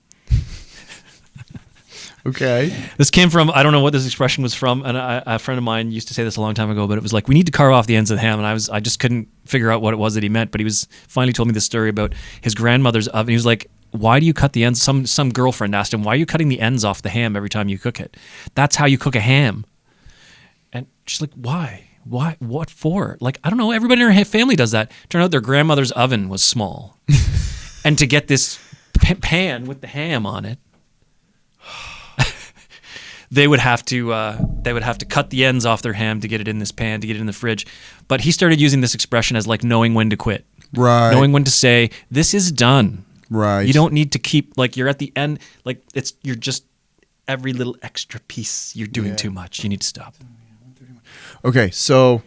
Okay. This came from, I don't know what this expression was from, and a friend of mine used to say this a long time ago, but it was like, we need to carve off the ends of the ham, and I just couldn't figure out what it was that he meant, but he was finally told me this story about his grandmother's oven. He was like, why do you cut the ends? Some girlfriend asked him, why are you cutting the ends off the ham every time you cook it? That's how you cook a ham. And she's like, why? Why? What for? Like, I don't know. Everybody in her family does that. Turned out their grandmother's oven was small. And to get this pan with the ham on it, they would have to cut the ends off their ham to get it in this pan, to get it in the fridge. But he started using this expression as like knowing when to quit. Right. Knowing when to say, this is done. Right. You don't need to keep, like, you're at the end, like, you're just, every little extra piece, you're doing too much. You need to stop. Okay, so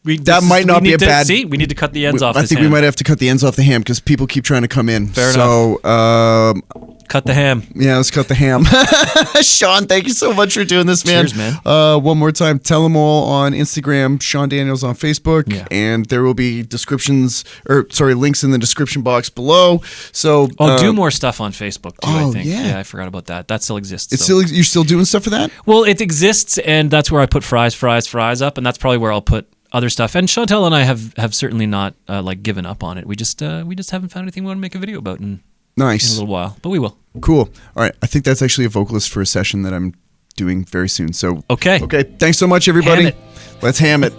that might not be a bad... See, we need to cut the ends off I think we might have to cut the ends off the ham because people keep trying to come in. Fair enough. Cut the ham. Yeah, let's cut the ham. Sean, thank you so much for doing this, man. Cheers, man. One more time, Telemole on Instagram, Sean Daniels on Facebook, and there will be links in the description box below. So, do more stuff on Facebook too. I think. Yeah, I forgot about that. That still exists. You're still doing stuff for that? Well, it exists, and that's where I put fries up, and that's probably where I'll put other stuff. And Chantel and I have certainly not given up on it. We just haven't found anything we want to make a video about in a little while, but we will. Cool. All right. I think that's actually a vocalist for a session that I'm doing very soon. So okay. Thanks so much, everybody. Ham it. Let's ham it.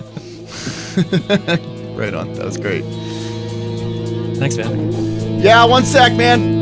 Right on. That was great. Thanks, man. Yeah. 1 sec, man.